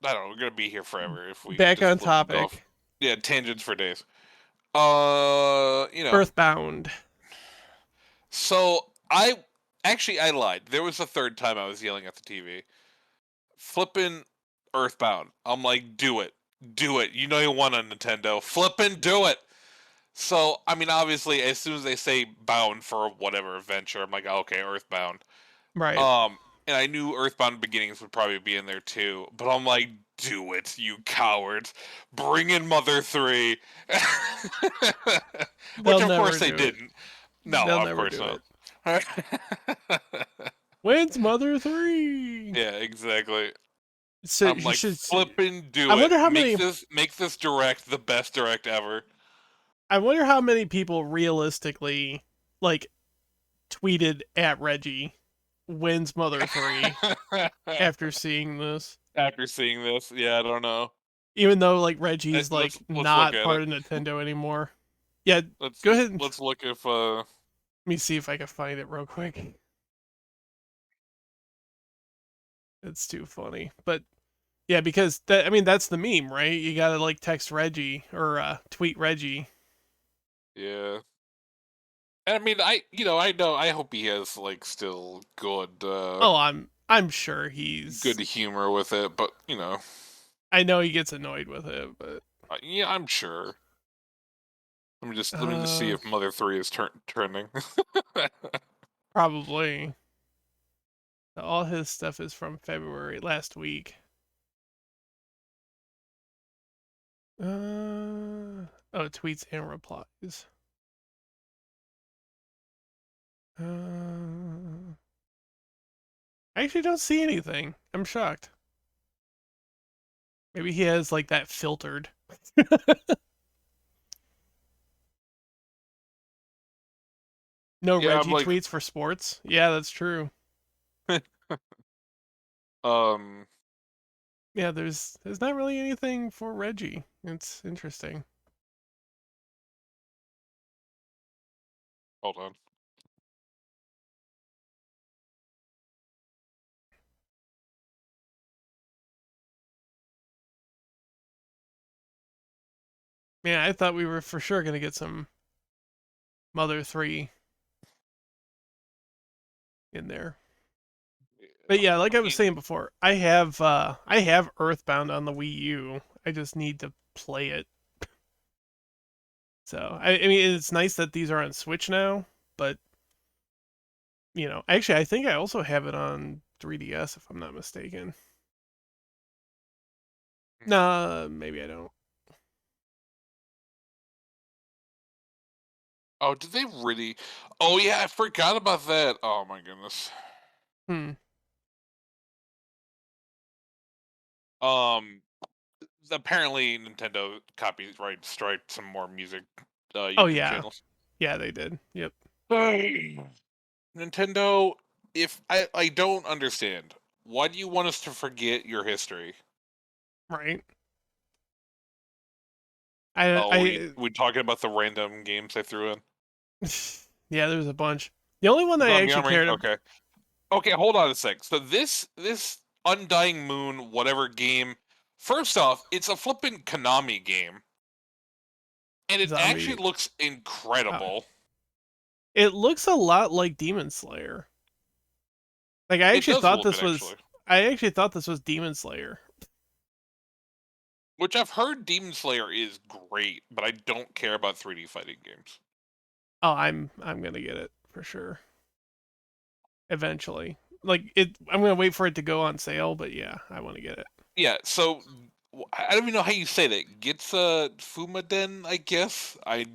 I don't know, we're gonna be here forever if we back on topic. Yeah, tangents for days. Earthbound. So I lied. There was a third time I was yelling at the TV. Flippin' Earthbound. I'm like, do it. Do it. You know you want a Nintendo. Flippin' do it. So, I mean, obviously, as soon as they say bound for whatever adventure, I'm like, okay, Earthbound. Right. And I knew Earthbound Beginnings would probably be in there too, but I'm like, do it, you cowards. Bring in Mother 3. Which, of course, they didn't. No, of course not. When's Mother 3? Yeah, exactly. So I'm like, flippin' do it. I wonder how many... Make this direct the best direct ever. I wonder how many people realistically, like, tweeted at Reggie, when's Mother 3 after seeing this. After seeing this, yeah, I don't know. Even though, like, Reggie's, let's not part of Nintendo anymore. Yeah, go ahead. Let's look if, Let me see if I can find it real quick. It's too funny. But, yeah, because, that's the meme, right? You gotta, like, text Reggie, or tweet Reggie. Yeah. I mean, I know, I hope he has, like, still good, I'm sure he's... good humor with it, but, I know he gets annoyed with it, but... yeah, I'm sure. Let me just see if Mother 3 is trending. Probably. All his stuff is from February, last week. Tweets and replies. I actually don't see anything. I'm shocked. Maybe he has, like, that filtered. No Reggie tweets for sports? Yeah, that's true. Yeah, there's not really anything for Reggie. It's interesting. Hold on. Man, I thought we were for sure gonna get some Mother 3 in there. But yeah, like I was saying before, I have Earthbound on the Wii U. I just need to play it. So I mean, it's nice that these are on Switch now, but actually, I think I also have it on 3DS if I'm not mistaken. Nah, maybe I don't. Oh, did they really? Oh yeah, I forgot about that. Oh my goodness. Apparently Nintendo copyright strike some more music YouTube channels. Yeah, they did. Yep. Nintendo, if I don't understand. Why do you want us to forget your history? Right. We talking about the random games I threw in? Yeah, there's a bunch. The only one that I actually cared about... Okay, hold on a sec. So this Undying Moon whatever game, first off, it's a flippin' Konami game. And it actually looks incredible. It looks a lot like Demon Slayer. Like I actually thought this was Demon Slayer. Which I've heard Demon Slayer is great, but I don't care about 3D fighting games. Oh, I'm gonna get it for sure. Eventually. I'm gonna wait for it to go on sale, but yeah, I want to get it. Yeah, so I don't even know how you say that. Gitsa Fumaden, I guess. I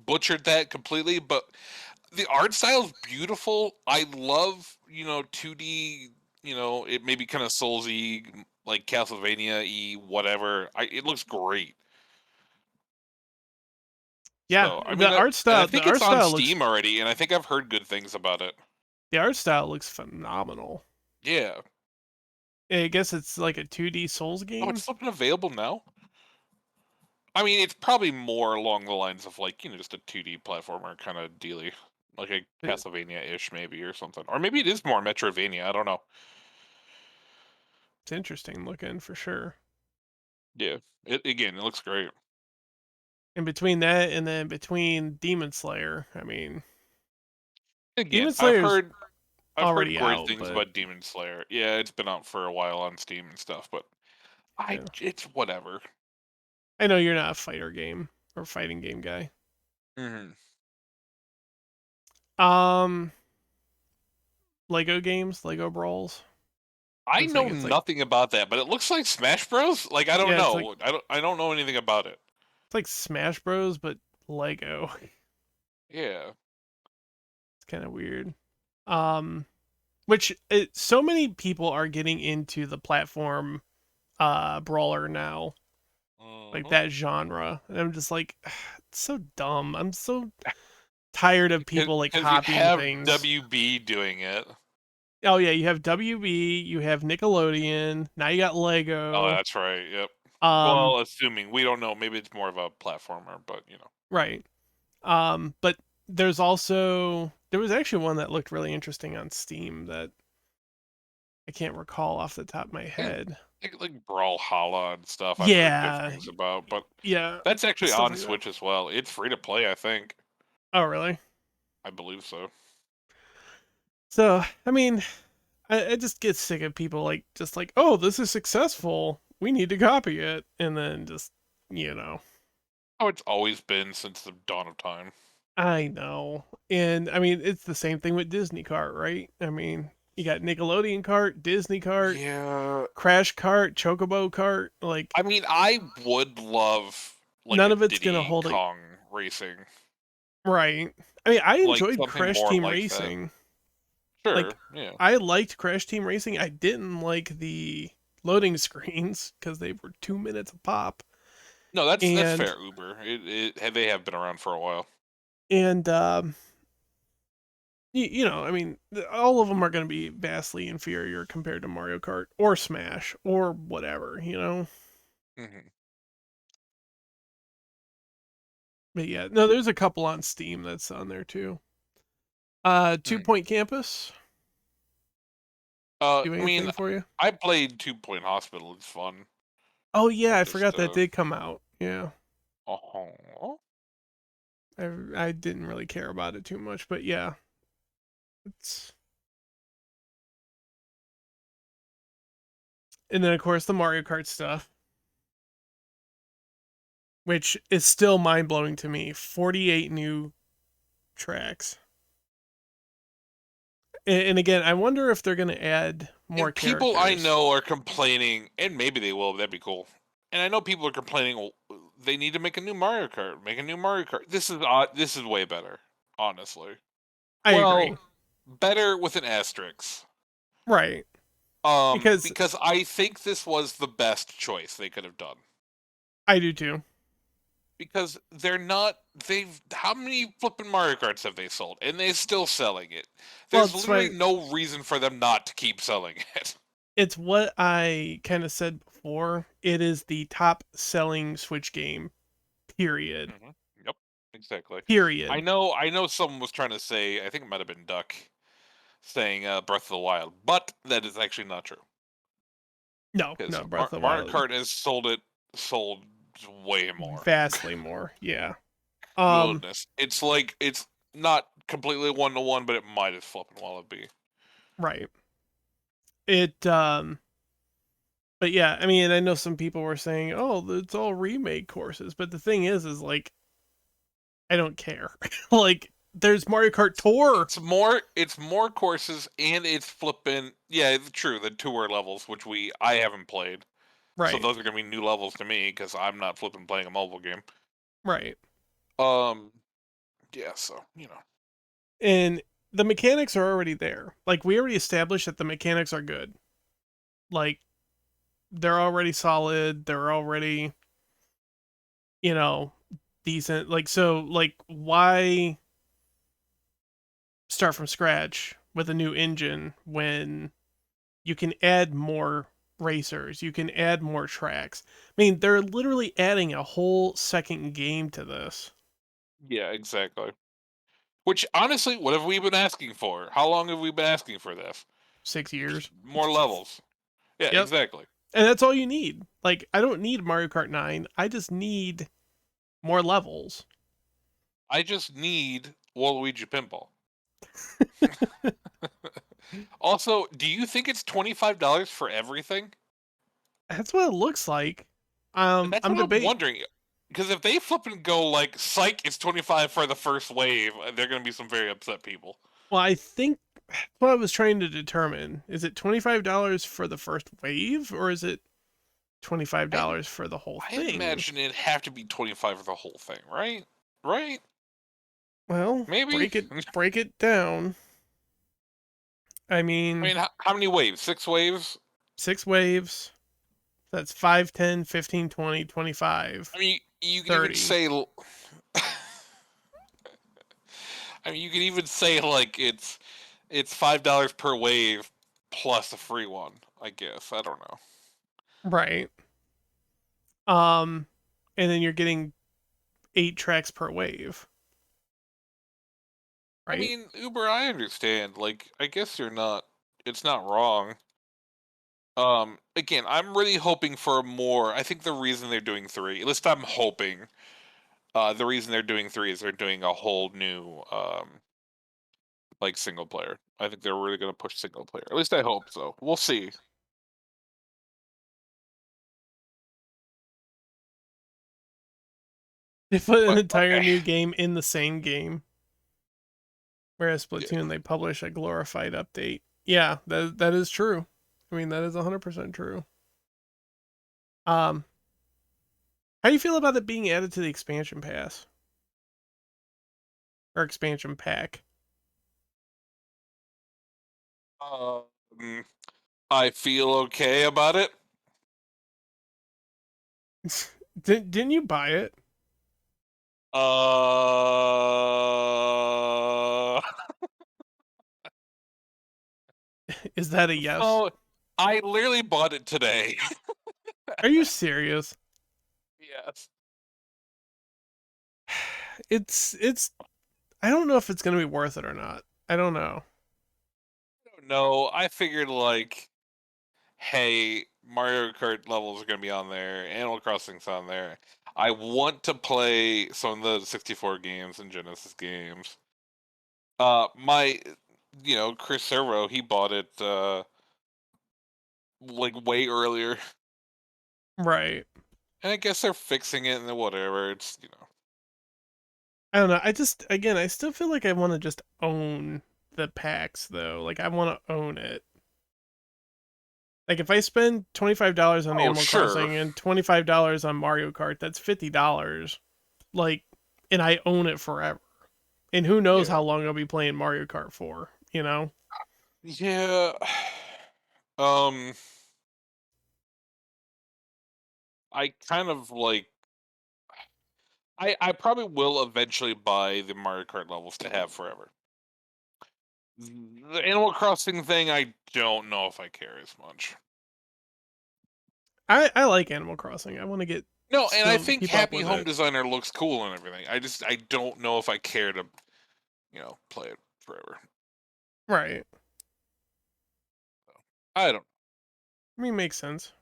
butchered that completely, but the art style is beautiful. I love, 2D, it may be kind of Souls-y, like Castlevania-y, whatever. It looks great. Yeah, So, I the mean, art style. I think the it's art on style looks. Steam already, and I think I've heard good things about it. The art style looks phenomenal. Yeah. I guess it's like a 2D Souls game. Oh, it's something available now? I mean, it's probably more along the lines of like, just a 2D platformer kind of dealy. Like a Castlevania-ish maybe or something. Or maybe it is more Metroidvania, I don't know. It's interesting looking for sure. Yeah. It looks great. In between that and then between Demon Slayer, I mean, Again, Demon Slayer's I've heard already great out, things but about Demon Slayer. Yeah, it's been out for a while on Steam and stuff, but yeah. it's whatever. I know you're not a fighting game guy. Mm-hmm. Lego games, Lego Brawls. I Looks know like it's nothing about that, but it looks like Smash Bros. Like I don't Yeah, it's know. I don't know anything about it. It's like Smash Bros, but Lego. Yeah. It's kind of weird. So many people are getting into the platform brawler now, like that genre, and I'm just like, it's so dumb. I'm so tired of people like 'Cause copying you have things. WB doing it. Oh yeah, you have WB, you have Nickelodeon, now you got Oh, Lego. that's right. Yep. Um, Well, assuming we don't know, maybe it's more of a platformer, but right. But there was actually one that looked really interesting on Steam that I can't recall off the top of my head. like Brawlhalla and stuff. I've heard good Yeah, things about, but yeah, that's actually stuff on like that. Switch as well. It's free to play, I think. Oh, really? I believe so. So, I mean, I just get sick of people just like, oh, this is successful. We need to copy it, and then just, you know. Oh, it's always been since the dawn of time. I know, and I mean, it's the same thing with Disney Kart, right? I mean, you got Nickelodeon Kart, Disney Kart, Yeah. Crash Kart, Chocobo Kart. Like, I mean, I would love like none a of it's gonna Diddy hold it Kong racing. right. I mean, I Like enjoyed something Crash more Team like that. Racing. Sure. Like, Yeah. I liked Crash Team Racing. I didn't like the loading screens because they were 2 minutes a pop. No, that's And fair, Uber. They have been around for a while. and I mean, all of them are going to be vastly inferior compared to Mario Kart or Smash or whatever, Mm-hmm. But yeah, no, there's a couple on Steam that's on there too. 2 Point Campus. I Do mean, anything for you? I played 2 Point Hospital. It's fun. Oh yeah, I forgot that did come out. Yeah. Oh. I didn't really care about it too much, but yeah. And then of course the Mario Kart stuff, which is still mind-blowing to me. 48 new tracks. And again, I wonder if they're going to add more People I characters. know are complaining, and maybe they will, that'd be cool. And I know people are complaining, well, they need to make a new Mario Kart. Make a new Mario Kart. This is way better, honestly. I agree. Better with an asterisk. Right. Because I think this was the best choice they could have done. I do too. Because how many flipping Mario Karts have they sold? And they're still selling it. There's literally no reason for them not to keep selling it. It's what I kind of said before. It is the top selling Switch game, period. Mm-hmm. Yep, exactly. Period. I know someone was trying to say, I think it might have been Duck, saying Breath of the Wild, but that is actually not true. No, Breath of the Wild. Mario Kart has sold way more. Vastly more, yeah. Goodness. It's not completely 1-to-1, but it might as flipping well be. Right. But yeah, I mean, I know some people were saying, "Oh, it's all remake courses," but the thing is like, I don't care. Like, there's Mario Kart Tour. It's more courses, and it's flipping. Yeah, true. The tour levels, which I haven't played. Right. So those are going to be new levels to me because I'm not flipping playing a mobile game. Right. Yeah, so, you know. And the mechanics are already there. Like, we already established that the mechanics are good. Like, they're already solid. They're already, you know, decent. Like, so, like, why start from scratch with a new engine when you can add more racers, you can add more tracks? I mean, they're literally adding a whole second game to this. Yeah, exactly. Which, honestly, what have we been asking for? How long have we been asking for this? 6 years. More levels. Yeah, Yep. exactly. And that's all you need. Like, I don't need Mario Kart 9. I just need more levels. I just need Waluigi Pinball. Also, do you think it's $25 for everything? That's what it looks like. That's I'm what I'm debating. wondering. Because if they flip and go like, psych, it's 25 for the first wave, they're going to be some very upset people. Well, I think that's what I was trying to determine. Is it $25 for the first wave, or is it $25 for the whole thing? I imagine it'd have to be 25 for the whole thing, right? Right? Well, maybe break it down. I mean, how many waves? 6 waves? 6 waves. That's 5, 10, 15, 20, 25. I mean, you can 30. even say. I mean, you can even say like it's $5 per wave plus a free one. I guess I don't know. Right. And then you're getting 8 tracks per wave. Right? I mean, Uber, I understand. Like, I guess you're not. It's not wrong. Again, I'm really hoping for more. I think the reason they're doing 3, at least I'm hoping, the reason they're doing 3 is they're doing a whole new, like, single player. I think they're really going to push single player. At least I hope so. We'll see. They put an entire new game in the same game. Whereas Splatoon, they publish a glorified update. Yeah, that is true. I mean, that is 100% true. How do you feel about it being added to the expansion pass? Or expansion pack? I feel okay about it. Didn't you buy it? Is that a yes? Oh, I literally bought it today. Are you serious? Yes. It's I don't know if it's gonna be worth it or not. I don't know. No, I figured like, hey, Mario Kart levels are gonna be on there, Animal Crossing's on there. I want to play some of the 64 games and Genesis games. My, Chris Servo, he bought it like way earlier. Right. And I guess they're fixing it and whatever. It's, I don't know. I still feel like I want to just own the packs though. Like I want to own it. Like if I spend $25 on Animal Crossing and $25 on Mario Kart, that's $50. Like, and I own it forever. And who knows how long I'll be playing Mario Kart for, you know? Yeah. I kind of like. I probably will eventually buy the Mario Kart levels to have forever. The Animal Crossing thing, I don't know if I care as much. I like Animal Crossing. I want to get no, and I think Happy Home it. Designer looks cool and everything. I don't know if I care to, play it forever. Right. I don't. I mean, makes sense.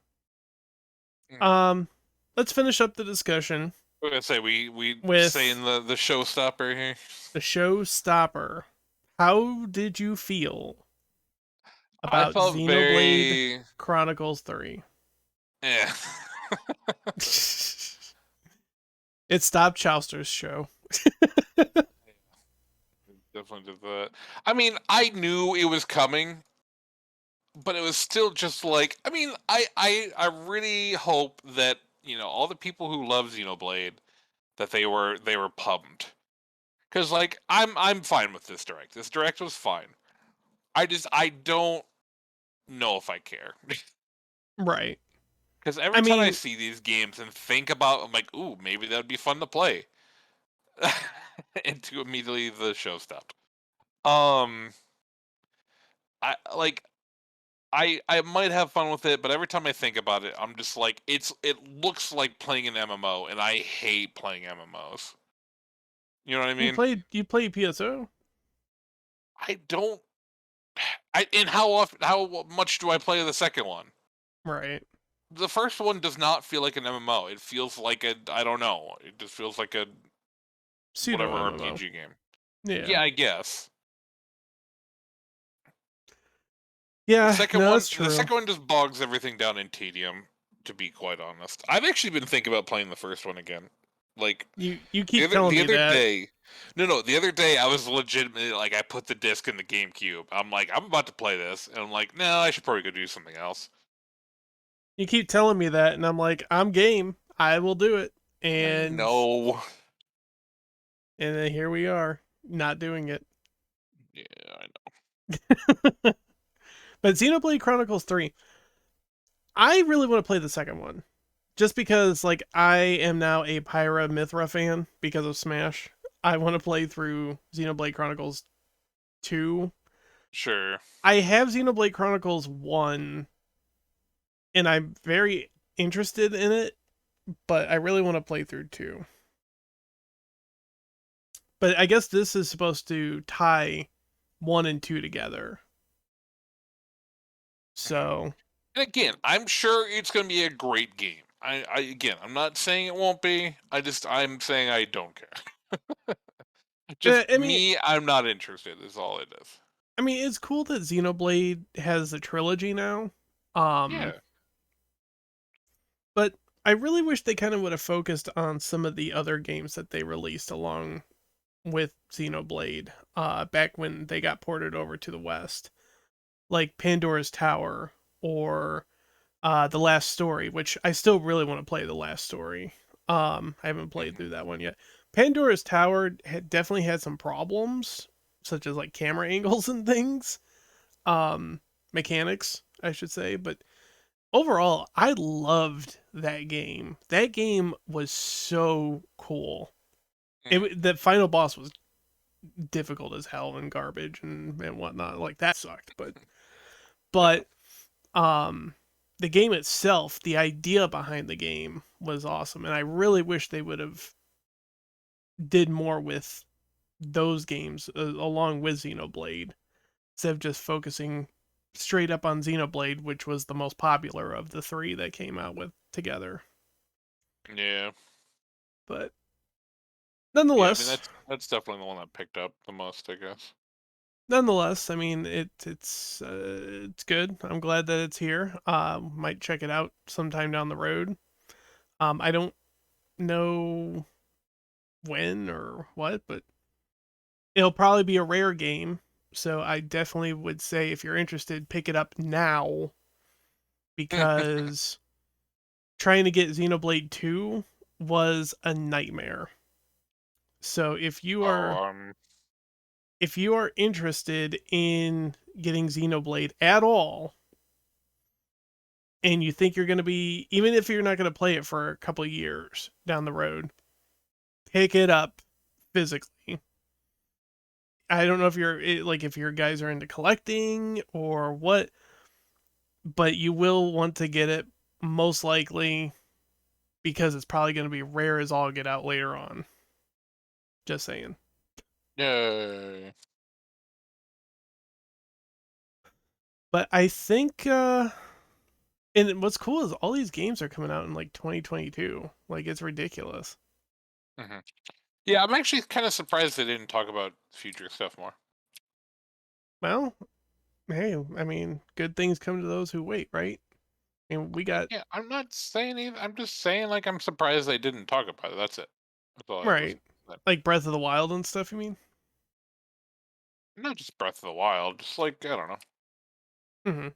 Mm. Let's finish up the discussion. I was gonna say we saying the showstopper here. The showstopper. How did you feel about Xenoblade Chronicles 3? Yeah. It stopped Chowster's show. Definitely did that. I mean, I knew it was coming. but it was still just like, I mean, I really hope that, all the people who love Xenoblade, that they were pumped. Because, like, I'm fine with this direct. This direct was fine. I don't know if I care. Right. Because every time I see these games and think about, I'm like, ooh, maybe that would be fun to play. And immediately the show stopped. I might have fun with it, but every time I think about it, I'm just like, it looks like playing an MMO, and I hate playing MMOs. You know what I mean? You play PSO? I don't. And how much do I play the second one? Right. The first one does not feel like an MMO. It feels like I don't know. It just feels like a Pseudo whatever MMO. RPG game. Yeah, I guess. Yeah, The that's true. The second one just bogs everything down in tedium, to be quite honest. I've actually been thinking about playing the first one again. Like, you keep telling me that. The other day I was legitimately like, I put the disc in the GameCube. I'm like, I'm about to play this, and I'm like, no, I should probably go do something else. You keep telling me that, and I'm like, I'm game. I will do it. And no. And then here we are, not doing it. Yeah, I know. But Xenoblade Chronicles 3, I really want to play the second one. Just because, like, I am now a Pyra Mythra fan because of Smash. I want to play through Xenoblade Chronicles 2. Sure. I have Xenoblade Chronicles 1, and I'm very interested in it, but I really want to play through 2. But I guess this is supposed to tie 1 and 2 together. So, and again, I'm sure it's going to be a great game. I'm not saying it won't be. I'm saying I don't care. I'm not interested. Is all it is. I mean, it's cool that Xenoblade has a trilogy now. Yeah. But I really wish they kind of would have focused on some of the other games that they released along with Xenoblade, back when they got ported over to the West, like Pandora's Tower or The Last Story, which I still really want to play The Last Story. I haven't played through that one yet. Pandora's Tower definitely had some problems, such as like camera angles and things, mechanics, I should say. But overall, I loved that game. That game was so cool. The final boss was difficult as hell and garbage and whatnot. Like, that sucked. But the game itself, the idea behind the game was awesome, and I really wish they would have did more with those games along with Xenoblade, instead of just focusing straight up on Xenoblade, which was the most popular of the 3 that came out with together. Yeah. But nonetheless, I mean, that's definitely the one that picked up the most, I guess. Nonetheless, I mean, it's good. I'm glad that it's here. Might check it out sometime down the road. I don't know when or what, but it'll probably be a rare game. So I definitely would say, if you're interested, pick it up now, because trying to get Xenoblade 2 was a nightmare. So if you are interested in getting Xenoblade at all, and you think you're going to be, even if you're not going to play it for a couple of years down the road, pick it up physically. I don't know if if your guys are into collecting or what, but you will want to get it most likely, because it's probably going to be rare as all get out later on. Just saying. Yay. But I think, and what's cool is all these games are coming out in like 2022. Like, it's ridiculous. Mm-hmm. Yeah, I'm actually kind of surprised they didn't talk about future stuff more. Well, hey, I mean, good things come to those who wait, right? And we got... Yeah, I'm not saying either. I'm just saying, like, I'm surprised they didn't talk about it. That's it. That's all right. Like Breath of the Wild and stuff, you mean? Not just Breath of the Wild, just like, I don't know. Mm-hmm.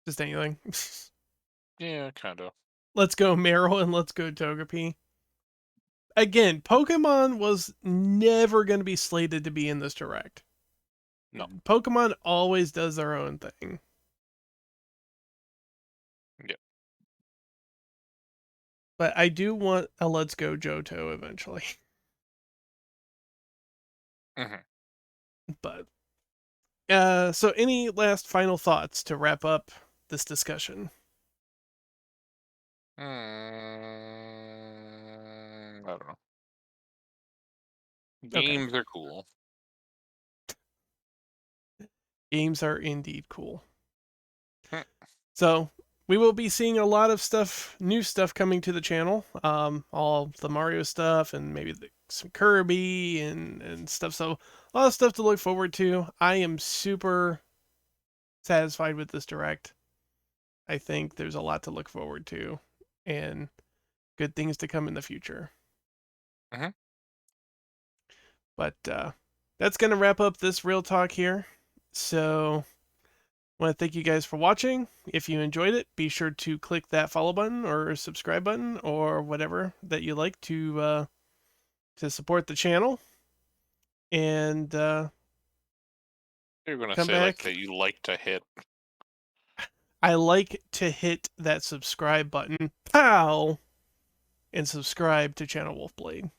Just anything. Yeah, kind of. Let's go Meryl and let's go Togepi. Again, Pokemon was never going to be slated to be in this direct. No. Pokemon always does their own thing. Yeah. But I do want a Let's Go Johto eventually. But so any last final thoughts to wrap up this discussion? I don't know. Games are cool. Games are indeed cool. So we will be seeing a lot of stuff, new stuff coming to the channel. All the Mario stuff and maybe some Kirby and stuff. So a lot of stuff to look forward to. I am super satisfied with this direct. I think there's a lot to look forward to and good things to come in the future. But that's going to wrap up this Real Talk here. So I want to thank you guys for watching. If you enjoyed it, be sure to click that follow button or subscribe button or whatever that you like to support the channel. And you're going to say back. Like that you like to hit. I like to hit that subscribe button. Pow! And subscribe to Channel Wolfblade.